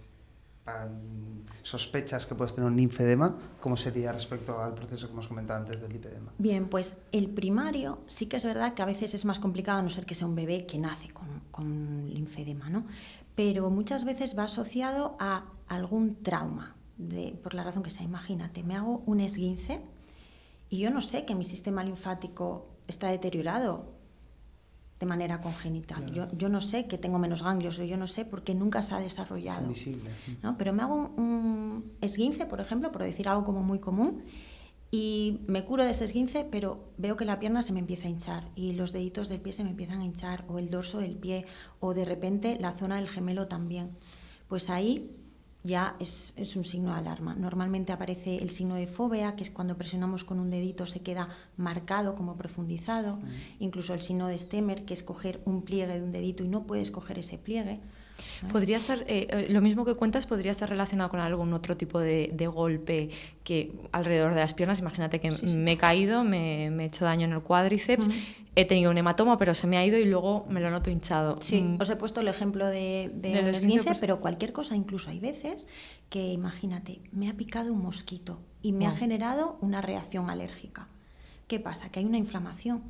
sospechas que puedes tener un linfedema, ¿cómo sería respecto al proceso que hemos comentado antes del lipedema? Bien, pues el primario sí que es verdad que a veces es más complicado, a no ser que sea un bebé que nace con linfedema, ¿no? Pero muchas veces va asociado a algún trauma, por la razón que sea. Imagínate, me hago un esguince y yo no sé que mi sistema linfático está deteriorado de manera congenital. Claro. Yo no sé que tengo menos ganglios, o yo no sé porque nunca se ha desarrollado. Es invisible. ¿No? Pero me hago un esguince, por ejemplo, por decir algo como muy común, y me curo de ese esguince, pero veo que la pierna se me empieza a hinchar y los deditos del pie se me empiezan a hinchar, o el dorso del pie, o de repente la zona del gemelo también. Pues ahí ya es un signo de alarma. Normalmente aparece el signo de fóvea, que es cuando presionamos con un dedito se queda marcado como profundizado, incluso el signo de Stemmer, que es coger un pliegue de un dedito y no puedes coger ese pliegue. ¿Podría estar, lo mismo que cuentas, podría estar relacionado con algún otro tipo de golpe que alrededor de las piernas? Imagínate que sí. Me he caído, me he hecho daño en el cuádriceps, he tenido un hematoma, pero se me ha ido y luego me lo noto hinchado. Sí, os he puesto el ejemplo de un esguince, pero cualquier cosa, incluso hay veces que, imagínate, me ha picado un mosquito y me ha generado una reacción alérgica. ¿Qué pasa? Que hay una inflamación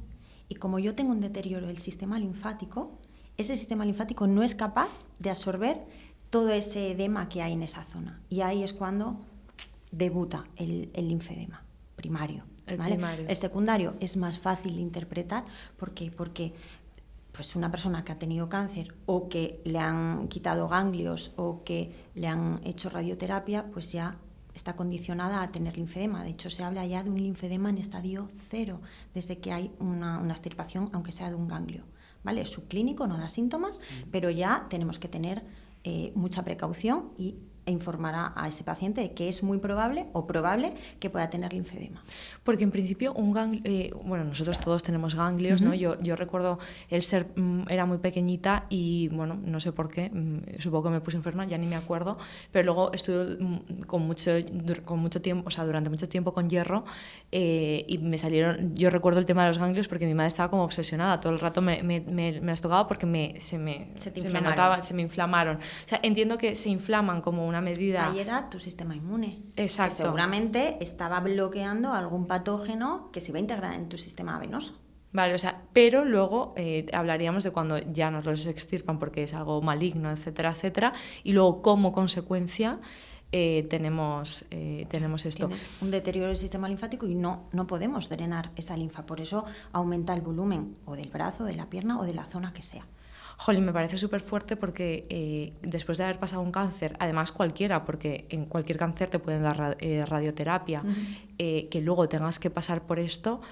y como yo tengo un deterioro del sistema linfático, ese sistema linfático no es capaz de absorber todo ese edema que hay en esa zona. Y ahí es cuando debuta el linfedema primario. ¿Vale? El secundario es más fácil de interpretar. ¿Por qué? Porque pues una persona que ha tenido cáncer o que le han quitado ganglios o que le han hecho radioterapia, pues ya está condicionada a tener linfedema. De hecho, se habla ya de un linfedema en estadio 0, desde que hay una extirpación, aunque sea de un ganglio. ¿Vale? Es subclínico, no da síntomas, pero ya tenemos que tener mucha precaución e informar a ese paciente de que es muy probable que pueda tener linfedema. Porque en principio un ganglio, bueno, nosotros todos tenemos ganglios, ¿no? Yo recuerdo el ser, era muy pequeñita y, bueno, no sé por qué, supongo que me puse enferma, ya ni me acuerdo, pero luego estuve con mucho tiempo, o sea, durante mucho tiempo con hierro y me salieron, yo recuerdo el tema de los ganglios porque mi madre estaba como obsesionada, todo el rato me las tocaba porque se me notaba, se me inflamaron. O sea, entiendo que se inflaman como una medida. Ahí era tu sistema inmune. Exacto. Que seguramente estaba bloqueando algún patógeno que se iba a integrar en tu sistema venoso. Vale, o sea, pero luego hablaríamos de cuando ya nos los extirpan porque es algo maligno, etcétera, etcétera, y luego como consecuencia tenemos esto. Tienes un deterioro del sistema linfático y no podemos drenar esa linfa, por eso aumenta el volumen o del brazo, de la pierna o de la zona que sea. Jolín, me parece súper fuerte porque después de haber pasado un cáncer, además cualquiera, porque en cualquier cáncer te pueden dar radioterapia, que luego tengas que pasar por esto,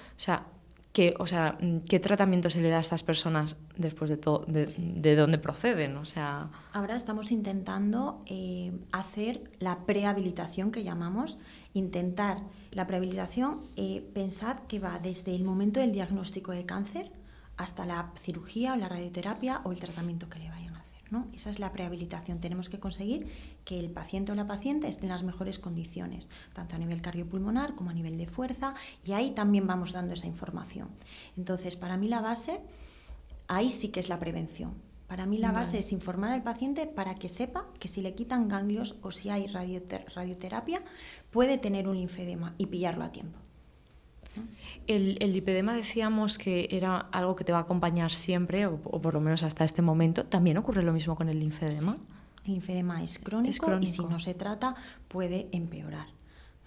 ¿qué tratamiento se le da a estas personas después de todo, de dónde proceden? O sea... Ahora estamos intentando hacer la prehabilitación que llamamos, pensad que va desde el momento del diagnóstico de cáncer hasta la cirugía o la radioterapia o el tratamiento que le vayan a hacer, ¿no? Esa es la prehabilitación. Tenemos que conseguir que el paciente o la paciente esté en las mejores condiciones, tanto a nivel cardiopulmonar como a nivel de fuerza, y ahí también vamos dando esa información. Entonces, para mí la base, ahí sí que es la prevención. Para mí la base es informar al paciente para que sepa que si le quitan ganglios o si hay radioterapia, puede tener un linfedema y pillarlo a tiempo. El lipedema decíamos que era algo que te va a acompañar siempre, o por lo menos hasta este momento. ¿También ocurre lo mismo con el linfedema? Sí. El linfedema es crónico y si no se trata puede empeorar.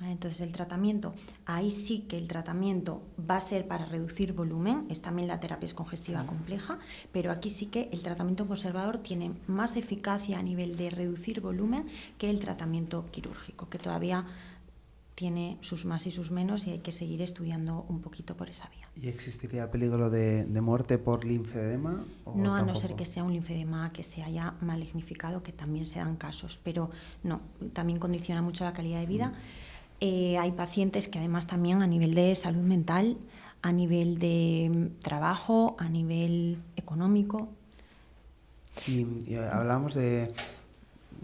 ¿Vale? Entonces el tratamiento, ahí sí que el tratamiento va a ser para reducir volumen, también la terapia es congestiva compleja, pero aquí sí que el tratamiento conservador tiene más eficacia a nivel de reducir volumen que el tratamiento quirúrgico, que todavía tiene sus más y sus menos y hay que seguir estudiando un poquito por esa vía. ¿Y existiría peligro de muerte por linfedema? No, a no ser que sea un linfedema que se haya malignificado, que también se dan casos, pero no, también condiciona mucho la calidad de vida. Hay pacientes que además también a nivel de salud mental, a nivel de trabajo, a nivel económico. Y hablamos de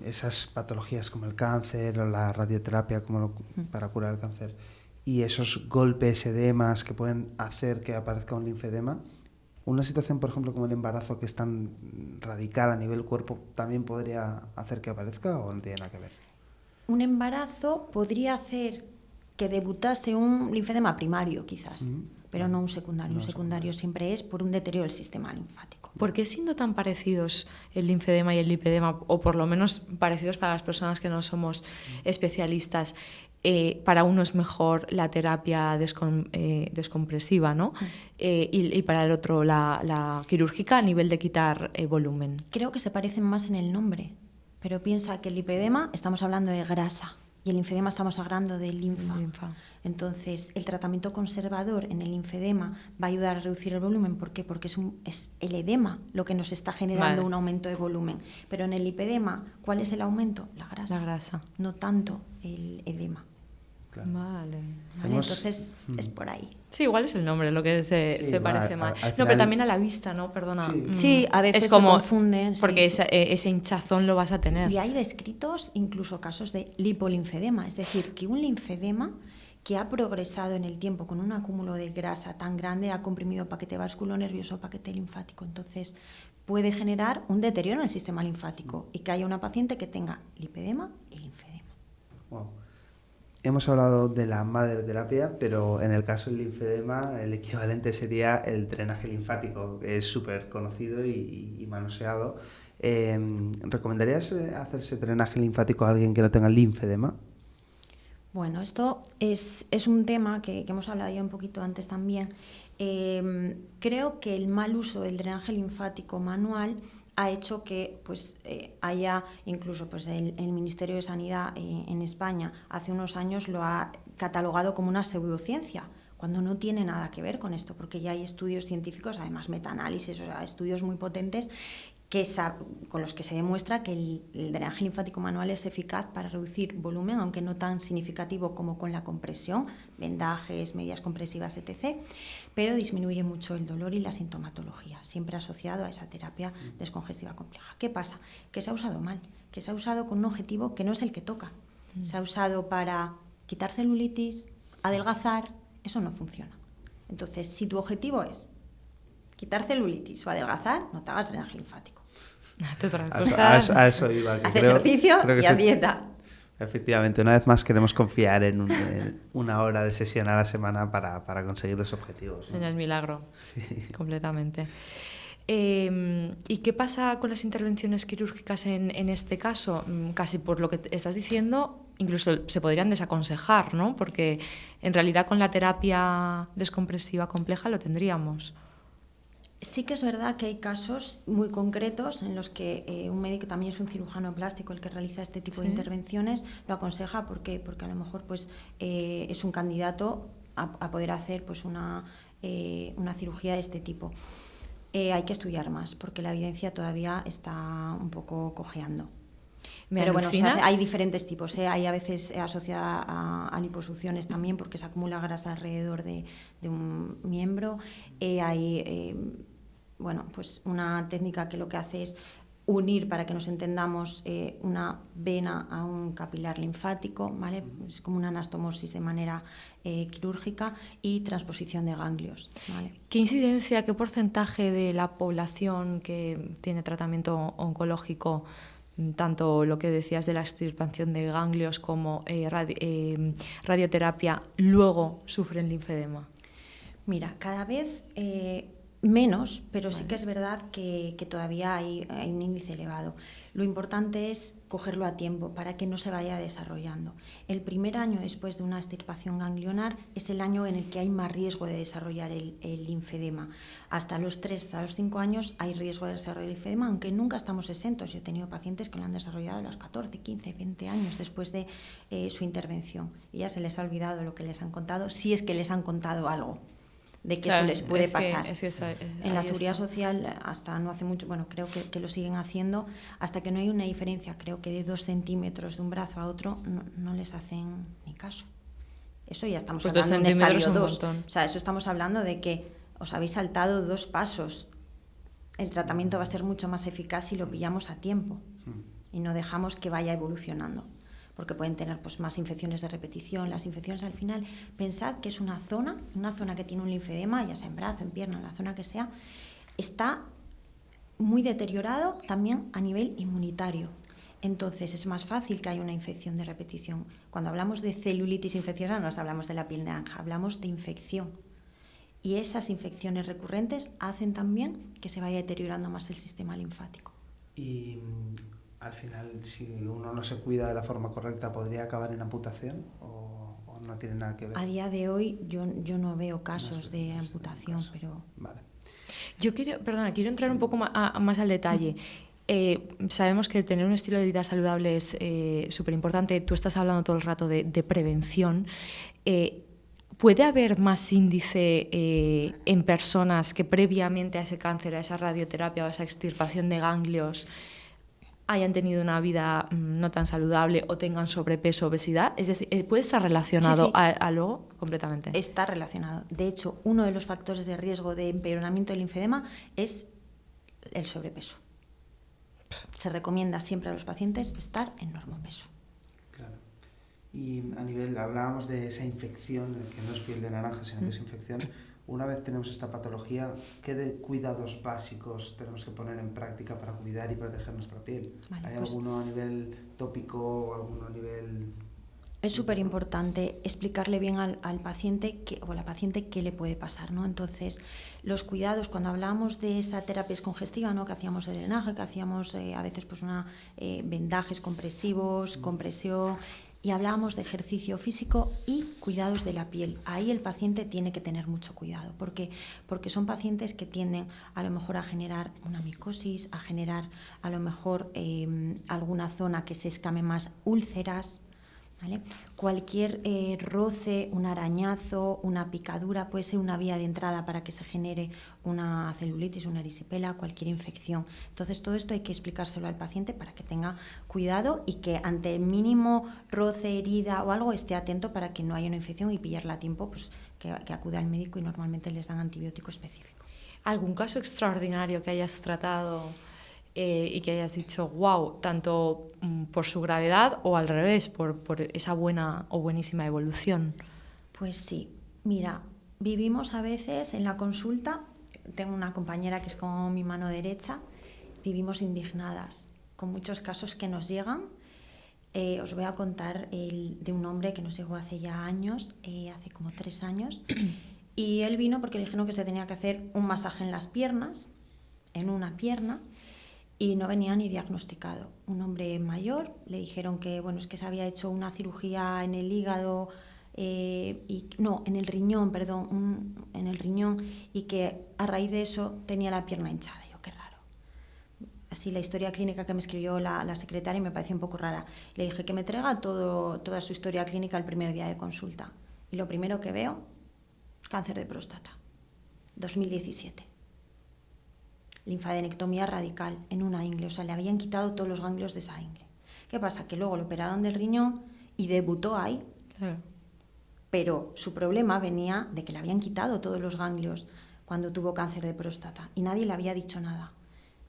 esas patologías como el cáncer o la radioterapia para curar el cáncer y esos golpes, edemas que pueden hacer que aparezca un linfedema. Una situación, por ejemplo, como el embarazo, que es tan radical a nivel cuerpo, ¿también podría hacer que aparezca o no tiene nada que ver? Un embarazo podría hacer que debutase un linfedema primario, quizás, pero no un secundario. Un secundario siempre es por un deterioro del sistema linfático. ¿Por qué siendo tan parecidos el linfedema y el lipedema, o por lo menos parecidos para las personas que no somos especialistas, para uno es mejor la terapia descompresiva, ¿no? Y para el otro la quirúrgica a nivel de quitar volumen? Creo que se parecen más en el nombre, pero piensa que el lipedema estamos hablando de grasa y el linfedema estamos hablando de linfa. Entonces, el tratamiento conservador en el linfedema va a ayudar a reducir el volumen. ¿Por qué? Porque es el edema lo que nos está generando un aumento de volumen. Pero en el lipedema, ¿cuál es el aumento? La grasa. La grasa. No tanto el edema. Claro. Vale. Entonces, es por ahí. Sí, igual es el nombre lo que se parece más. Al final... No, pero también a la vista, ¿no? Perdona. Sí, a veces es como, se confunden. Porque ese hinchazón lo vas a tener. Y hay descritos incluso casos de lipolinfedema, es decir, que un linfedema que ha progresado en el tiempo con un acúmulo de grasa tan grande ha comprimido paquete vasculonervioso, paquete linfático. Entonces, puede generar un deterioro en el sistema linfático y que haya una paciente que tenga lipedema y linfedema. Wow. Hemos hablado de la madreterapia, pero en el caso del linfedema el equivalente sería el drenaje linfático, que es súper conocido y manoseado. ¿Recomendarías hacerse drenaje linfático a alguien que no tenga linfedema? Bueno, esto es un tema que hemos hablado ya un poquito antes también. Creo que el mal uso del drenaje linfático manual ha hecho que haya incluso el Ministerio de Sanidad en España hace unos años lo ha catalogado como una pseudociencia, cuando no tiene nada que ver con esto, porque ya hay estudios científicos, además metaanálisis, o sea, estudios muy potentes con los que se demuestra que el drenaje linfático manual es eficaz para reducir volumen, aunque no tan significativo como con la compresión, vendajes, medidas compresivas, etc., pero disminuye mucho el dolor y la sintomatología, siempre asociado a esa terapia descongestiva compleja. ¿Qué pasa? Que se ha usado mal, que se ha usado con un objetivo que no es el que toca. Se ha usado para quitar celulitis, adelgazar, eso no funciona. Entonces, si tu objetivo es quitar celulitis o adelgazar, no te hagas drenaje linfático. A eso iba. Haz ejercicio y haz dieta. Efectivamente, una vez más queremos confiar en una hora de sesión a la semana para conseguir los objetivos, ¿no? En el milagro, sí. Completamente. ¿Y qué pasa con las intervenciones quirúrgicas en este caso? Casi por lo que estás diciendo, incluso se podrían desaconsejar, ¿no? Porque en realidad con la terapia descompresiva compleja lo tendríamos. Sí que es verdad que hay casos muy concretos en los que un médico, también es un cirujano plástico el que realiza este tipo de intervenciones, lo aconseja porque a lo mejor es un candidato a poder hacer una cirugía de este tipo. Hay que estudiar más porque la evidencia todavía está un poco cojeando. Pero bueno, hay diferentes tipos. Hay a veces asociada a liposucciones también porque se acumula grasa alrededor de un miembro. Hay una técnica que lo que hace es unir, para que nos entendamos, una vena a un capilar linfático, ¿vale? Es como una anastomosis de manera quirúrgica, y transposición de ganglios, ¿vale? ¿Qué incidencia, qué porcentaje de la población que tiene tratamiento oncológico, tanto lo que decías de la extirpación de ganglios como radioterapia, luego sufren linfedema? Mira, cada vez Menos, pero sí que es verdad que todavía hay un índice elevado. Lo importante es cogerlo a tiempo para que no se vaya desarrollando. El primer año después de una extirpación ganglionar es el año en el que hay más riesgo de desarrollar el linfedema. Hasta los 3, hasta los 5 años hay riesgo de desarrollar el linfedema, aunque nunca estamos exentos. Yo he tenido pacientes que lo han desarrollado a los 14, 15, 20 años después de su intervención. Y ya se les ha olvidado lo que les han contado, si es que les han contado algo de que claro, eso les puede pasar. En la seguridad está. social, hasta no hace mucho, bueno, creo que lo siguen haciendo, hasta que no hay una diferencia, creo que de 2 centímetros de un brazo a otro, no les hacen ni caso. Eso ya estamos Pues hablando de un estadio 2. O sea, eso estamos hablando de que os habéis saltado 2 pasos. El tratamiento va a ser mucho más eficaz si lo pillamos a tiempo y no dejamos que vaya evolucionando, porque pueden tener pues más infecciones de repetición. Las infecciones al final, pensad que es una zona que tiene un linfedema, ya sea en brazo, en pierna, en la zona que sea, está muy deteriorado también a nivel inmunitario. Entonces es más fácil que haya una infección de repetición. Cuando hablamos de celulitis infecciosa no nos hablamos de la piel naranja, hablamos de infección. Y esas infecciones recurrentes hacen también que se vaya deteriorando más el sistema linfático. Y al final, si uno no se cuida de la forma correcta, ¿podría acabar en amputación o no tiene nada que ver? A día de hoy yo no veo casos de amputación, pero... Vale. Yo quiero entrar un poco más al detalle. Sabemos que tener un estilo de vida saludable es súper importante. Tú estás hablando todo el rato de prevención. ¿Puede haber más índice en personas que previamente a ese cáncer, a esa radioterapia o a esa extirpación de ganglios hayan tenido una vida no tan saludable o tengan sobrepeso, obesidad? Es decir, ¿puede estar relacionado sí. a luego completamente? Está relacionado. De hecho, uno de los factores de riesgo de empeoramiento del linfedema es el sobrepeso. Se recomienda siempre a los pacientes estar en normopeso. Claro. Y a nivel, hablábamos de esa infección, que no es piel de naranja, sino que es infección. Una vez tenemos esta patología, ¿qué de cuidados básicos tenemos que poner en práctica para cuidar y proteger nuestra piel? Vale, ¿Hay pues, alguno a nivel tópico o alguno a nivel...? Es súper importante explicarle bien al paciente o a la paciente qué le puede pasar, ¿no? Entonces, los cuidados, cuando hablábamos de esa terapia congestiva, ¿no? Que hacíamos de drenaje, que hacíamos a veces pues vendajes compresivos, compresión, y hablábamos de ejercicio físico y cuidados de la piel. Ahí el paciente tiene que tener mucho cuidado. ¿Por qué? Porque son pacientes que tienden a lo mejor a generar una micosis, a generar a lo mejor alguna zona que se escame más, úlceras, ¿vale? Cualquier roce, un arañazo, una picadura puede ser una vía de entrada para que se genere una celulitis, una erisipela, cualquier infección. Entonces todo esto hay que explicárselo al paciente para que tenga cuidado y que ante el mínimo roce, herida o algo esté atento para que no haya una infección y pillarla a tiempo, pues que acude al médico y normalmente les dan antibiótico específico. ¿Algún caso extraordinario que hayas tratado y que hayas dicho, wow, tanto por su gravedad o al revés, por esa buena o buenísima evolución? Pues sí, mira, vivimos a veces en la consulta, tengo una compañera que es como mi mano derecha, vivimos indignadas con muchos casos que nos llegan. Os voy a contar de un hombre que nos llegó hace ya años, hace como 3 años, y él vino porque le dijeron que se tenía que hacer un masaje en las piernas, en una pierna, y no venía ni diagnosticado. Un hombre mayor, le dijeron que, bueno, es que se había hecho una cirugía en el hígado, en el riñón, en el riñón, y que a raíz de eso tenía la pierna hinchada. Yo, qué raro. Así la historia clínica que me escribió la secretaria me pareció un poco rara. Le dije que me traiga toda su historia clínica el primer día de consulta. Y lo primero que veo, cáncer de próstata, 2017. Linfadenectomía radical en una ingle, o sea, le habían quitado todos los ganglios de esa ingle. ¿Qué pasa? Que luego lo operaron del riñón y debutó ahí. Claro. Pero su problema venía de que le habían quitado todos los ganglios cuando tuvo cáncer de próstata y nadie le había dicho nada.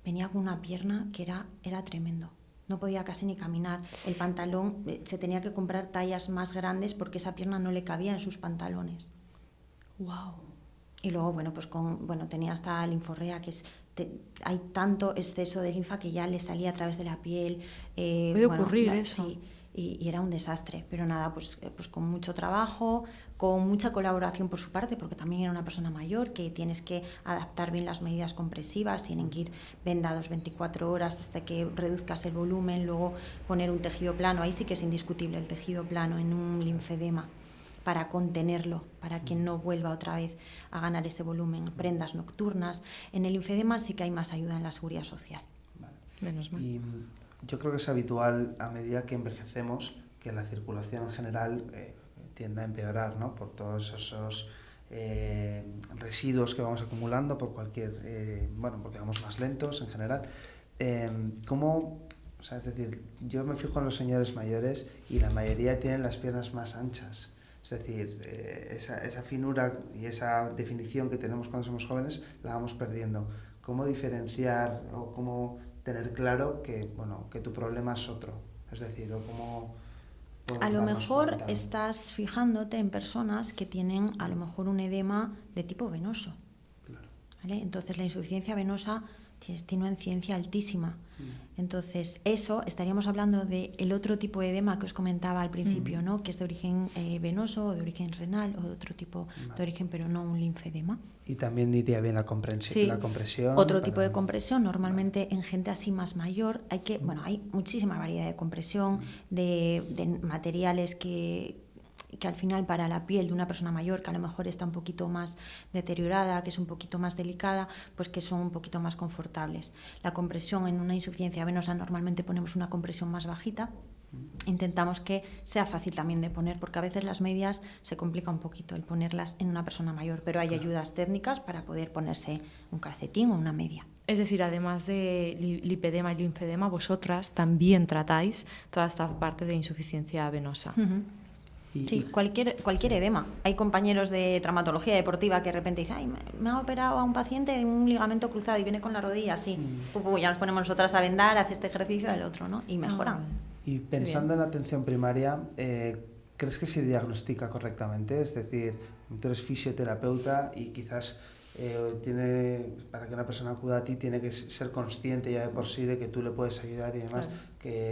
Venía con una pierna que era tremendo. No podía casi ni caminar. El pantalón, se tenía que comprar tallas más grandes porque esa pierna no le cabía en sus pantalones. Wow. Y luego, bueno, pues tenía hasta linforrea, que hay tanto exceso de linfa que ya le salía a través de la piel. Puede ocurrir eso. Sí. y era un desastre. Pero nada, pues con mucho trabajo, con mucha colaboración por su parte, porque también era una persona mayor, que tienes que adaptar bien las medidas compresivas, tienen que ir vendados 24 horas hasta que reduzcas el volumen, luego poner un tejido plano. Ahí sí que es indiscutible el tejido plano en un linfedema, para contenerlo, para que no vuelva otra vez a ganar ese volumen. Prendas nocturnas. En el linfedema sí que hay más ayuda en la seguridad social. Vale. Menos mal. Y yo creo que es habitual a medida que envejecemos que la circulación en general tiende a empeorar, ¿no? Por todos esos residuos que vamos acumulando, por cualquier, porque vamos más lentos en general. ¿Cómo? O sea, es decir, yo me fijo en los señores mayores y la mayoría tienen las piernas más anchas. Es decir, esa finura y esa definición que tenemos cuando somos jóvenes la vamos perdiendo. ¿Cómo diferenciar o cómo tener claro que tu problema es otro? Es decir, o cómo... A lo mejor estás fijándote en personas que tienen a lo mejor un edema de tipo venoso. Claro. ¿Vale? Entonces la insuficiencia venosa tiene una incidencia altísima. Entonces, eso, estaríamos hablando del otro tipo de edema que os comentaba al principio, ¿no? Que es de origen venoso, o de origen renal, o de otro tipo de origen, pero no un linfedema. Y también iría bien la compresión. Sí. La compresión Otro tipo de compresión, normalmente en gente así más mayor, hay muchísima variedad de compresión, de materiales que al final para la piel de una persona mayor, que a lo mejor está un poquito más deteriorada, que es un poquito más delicada, pues que son un poquito más confortables. La compresión en una insuficiencia venosa, normalmente ponemos una compresión más bajita. Intentamos que sea fácil también de poner, porque a veces las medias se complica un poquito el ponerlas en una persona mayor, pero hay ayudas técnicas para poder ponerse un calcetín o una media. Es decir, además de lipedema y linfedema, vosotras también tratáis toda esta parte de insuficiencia venosa. Sí, cualquier edema. Hay compañeros de traumatología deportiva que de repente dicen, me ha operado a un paciente de un ligamento cruzado y viene con la rodilla así. Ya nos ponemos nosotras a vendar, hace este ejercicio del otro, ¿no? Y mejoran. Y pensando en la atención primaria, ¿crees que se diagnostica correctamente? Es decir, tú eres fisioterapeuta y quizás para que una persona acuda a ti tiene que ser consciente ya de por sí de que tú le puedes ayudar y demás. Claro.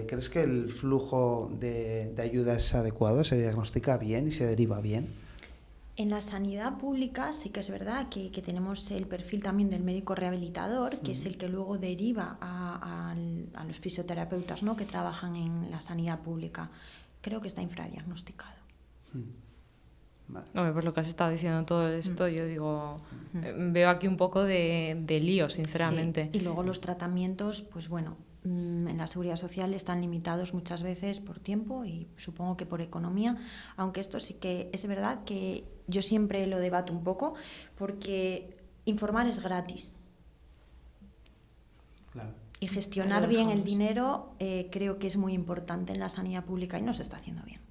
¿Crees que el flujo de ayuda es adecuado? ¿Se diagnostica bien y se deriva bien? En la sanidad pública sí que es verdad que tenemos el perfil también del médico rehabilitador, que es el que luego deriva a los fisioterapeutas, ¿no?, que trabajan en la sanidad pública. Creo que está infradiagnosticado. Vale. Hombre, pues lo que has estado diciendo todo esto, yo digo, veo aquí un poco de lío, sinceramente. Sí. Y luego los tratamientos, pues bueno, en la seguridad social están limitados muchas veces por tiempo y supongo que por economía, aunque esto sí que es verdad que yo siempre lo debato un poco, porque informar es gratis. Claro. Y gestionar bien el dinero creo que es muy importante en la sanidad pública y no se está haciendo bien.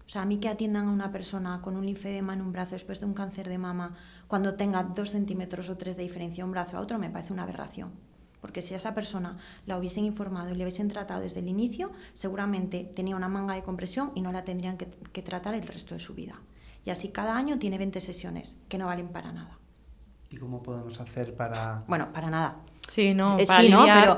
O sea, a mí que atiendan a una persona con un linfedema en un brazo después de un cáncer de mama, cuando tenga 2 centímetros o 3 de diferencia un brazo a otro, me parece una aberración. Porque si a esa persona la hubiesen informado y le hubiesen tratado desde el inicio, seguramente tenía una manga de compresión y no la tendrían que tratar el resto de su vida. Y así cada año tiene 20 sesiones, que no valen para nada. ¿Y cómo podemos hacer para...? Bueno, para nada. Sí, no, para lidiar,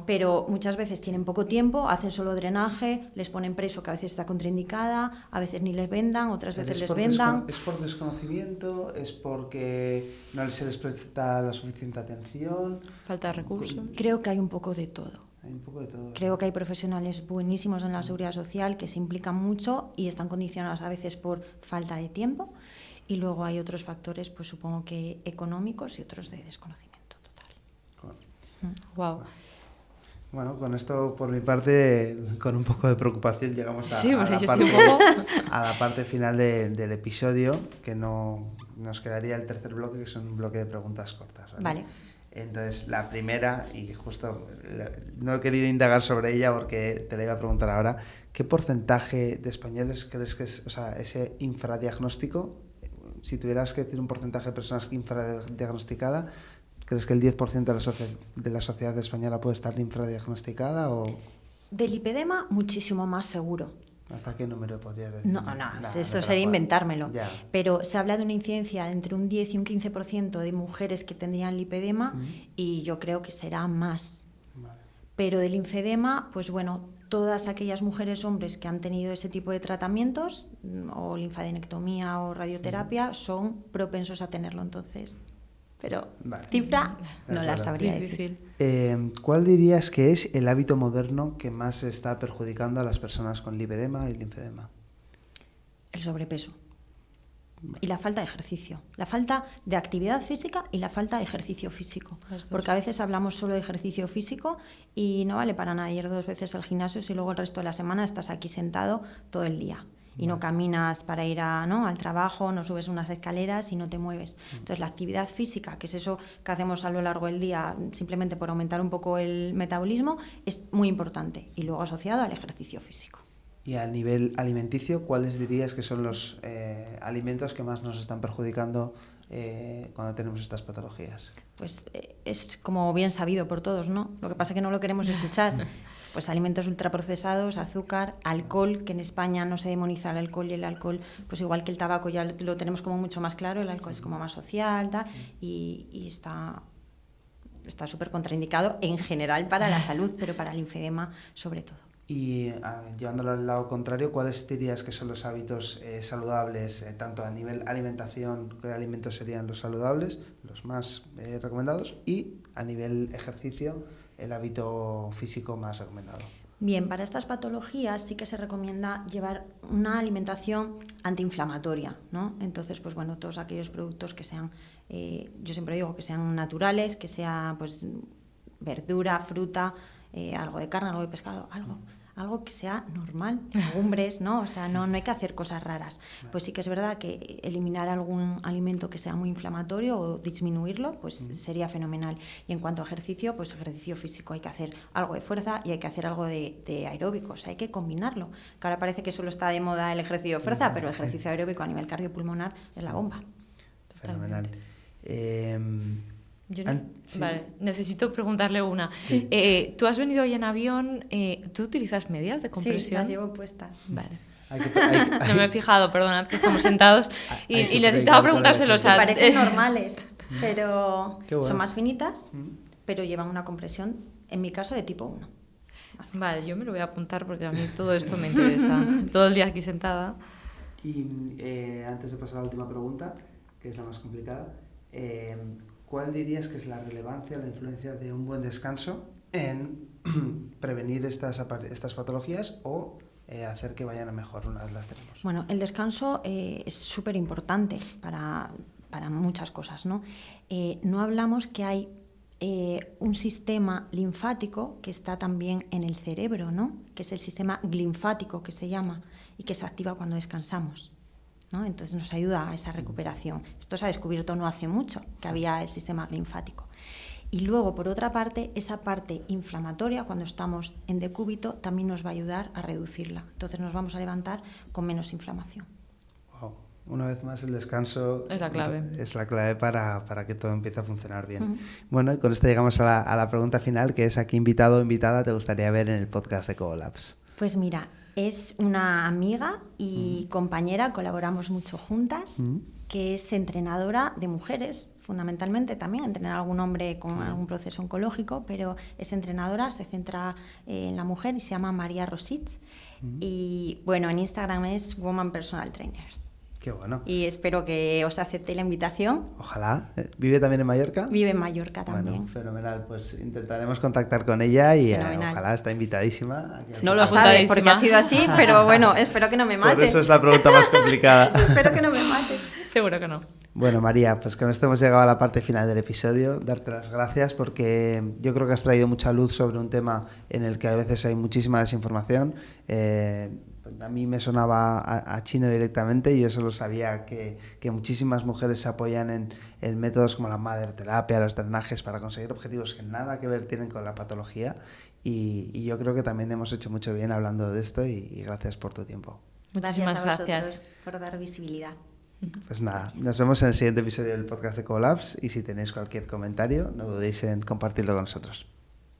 pero muchas veces tienen poco tiempo, hacen solo drenaje, les ponen preso que a veces está contraindicada, a veces ni les vendan, otras veces les vendan. ¿Es por desconocimiento? ¿Es porque no se les presta la suficiente atención? ¿Falta de recursos? Creo que hay un poco de todo. Hay un poco de todo. Creo que hay profesionales buenísimos en la seguridad social que se implican mucho y están condicionados a veces por falta de tiempo, y luego hay otros factores, pues supongo que económicos y otros de desconocimiento. Wow. Bueno, con esto por mi parte, con un poco de preocupación llegamos a la parte final del episodio, que nos quedaría el tercer bloque, que es un bloque de preguntas cortas. Vale. Entonces, la primera, y justo no he querido indagar sobre ella porque te la iba a preguntar ahora, ¿qué porcentaje de españoles crees que es, o sea, ese infradiagnóstico? Si tuvieras que decir un porcentaje de personas infradiagnosticadas, ¿crees que el 10% de la sociedad española puede estar infradiagnosticada? O... Del lipedema, muchísimo más seguro. ¿Hasta qué número podrías decir? No, eso sería inventármelo. Ya. Pero se habla de una incidencia de entre un 10 y un 15% de mujeres que tendrían lipedema, y yo creo que será más. Vale. Pero del linfedema, pues bueno, todas aquellas mujeres, hombres que han tenido ese tipo de tratamientos, o linfadenectomía o radioterapia, son propensos a tenerlo entonces. Pero cifra no la sabría decir. ¿Cuál dirías que es el hábito moderno que más está perjudicando a las personas con lipedema y linfedema? El sobrepeso. Y la falta de ejercicio, la falta de actividad física y la falta de ejercicio físico. Porque a veces hablamos solo de ejercicio físico y no vale para nada ir 2 veces al gimnasio si luego el resto de la semana estás aquí sentado todo el día y no caminas para ir al trabajo, no subes unas escaleras y no te mueves. Entonces la actividad física, que es eso que hacemos a lo largo del día simplemente por aumentar un poco el metabolismo, es muy importante y luego asociado al ejercicio físico. Y a nivel alimenticio, ¿cuáles dirías que son los alimentos que más nos están perjudicando cuando tenemos estas patologías? Pues es como bien sabido por todos, ¿no? Lo que pasa es que no lo queremos escuchar. Pues alimentos ultraprocesados, azúcar, alcohol, que en España no se demoniza el alcohol, y el alcohol, pues igual que el tabaco ya lo tenemos como mucho más claro, el alcohol es como más social, y está súper contraindicado en general para la salud, pero para el linfedema sobre todo. Y llevándolo al lado contrario, ¿cuáles dirías que son los hábitos saludables, tanto a nivel alimentación, qué alimentos serían los saludables, los más recomendados, y a nivel ejercicio, el hábito físico más recomendado? Bien, para estas patologías sí que se recomienda llevar una alimentación antiinflamatoria, ¿no? Entonces, pues bueno, todos aquellos productos que sean, yo siempre digo que sean naturales, que sea pues verdura, fruta, algo de carne, algo de pescado, algo que sea normal, legumbres, ¿no? O sea, no hay que hacer cosas raras. Pues sí que es verdad que eliminar algún alimento que sea muy inflamatorio o disminuirlo, pues sería fenomenal. Y en cuanto a ejercicio, pues ejercicio físico, hay que hacer algo de fuerza y hay que hacer algo de aeróbico, o sea, hay que combinarlo. Que ahora parece que solo está de moda el ejercicio de fuerza, pero el ejercicio aeróbico a nivel cardiopulmonar es la bomba. Fenomenal. Vale, necesito preguntarle una. Sí. Tú has venido hoy en avión, ¿tú utilizas medias de compresión? Sí, las llevo puestas. Vale. No me he fijado, perdonad que estamos sentados y necesitaba preguntárselo. Me parecen normales, pero bueno. Son más finitas, pero llevan una compresión, en mi caso, de tipo 1. Vale, yo me lo voy a apuntar porque a mí todo esto me interesa. Todo el día aquí sentada. Y antes de pasar a la última pregunta, que es la más complicada, ¿cuál dirías que es la relevancia, la influencia de un buen descanso en prevenir estas patologías o hacer que vayan a mejor una vez las tenemos? Bueno, el descanso es súper importante para muchas cosas, ¿no? No hablamos que hay un sistema linfático que está también en el cerebro, ¿no? Que es el sistema linfático que se llama y que se activa cuando descansamos, ¿no? Entonces nos ayuda a esa recuperación. Esto se ha descubierto no hace mucho, que había el sistema linfático. Y luego, por otra parte, esa parte inflamatoria, cuando estamos en decúbito, también nos va a ayudar a reducirla. Entonces nos vamos a levantar con menos inflamación. Wow. Una vez más, el descanso es la clave. Es la clave para que todo empiece a funcionar bien. Bueno, y con esto llegamos a la pregunta final, que es: ¿a qué invitado o invitada te gustaría ver en el podcast de Ecolabs? Pues mira, es una amiga y compañera, colaboramos mucho juntas, que es entrenadora de mujeres, fundamentalmente también, entrenar a algún hombre con algún proceso oncológico, pero es entrenadora, se centra en la mujer y se llama María Rosich. Y bueno, en Instagram es Woman Personal Trainers. Qué bueno. Y espero que os acepte la invitación. Ojalá. ¿Vive también en Mallorca? Vive en Mallorca también. Bueno, fenomenal. Pues intentaremos contactar con ella y ojalá está invitadísima. No lo sabe porque ha sido así, pero bueno, espero que no me mate. Por eso es la pregunta más complicada. Espero que no me mate. Seguro que no. Bueno, María, pues con esto hemos llegado a la parte final del episodio. Darte las gracias porque yo creo que has traído mucha luz sobre un tema en el que a veces hay muchísima desinformación. A mí me sonaba a chino directamente y yo solo sabía que muchísimas mujeres se apoyan en métodos como la madre terapia, los drenajes para conseguir objetivos que nada que ver tienen con la patología y yo creo que también hemos hecho mucho bien hablando de esto y gracias por tu tiempo. Muchísimas gracias por dar visibilidad. Pues nada, nos vemos en el siguiente episodio del podcast de Ecolabs y si tenéis cualquier comentario no dudéis en compartirlo con nosotros.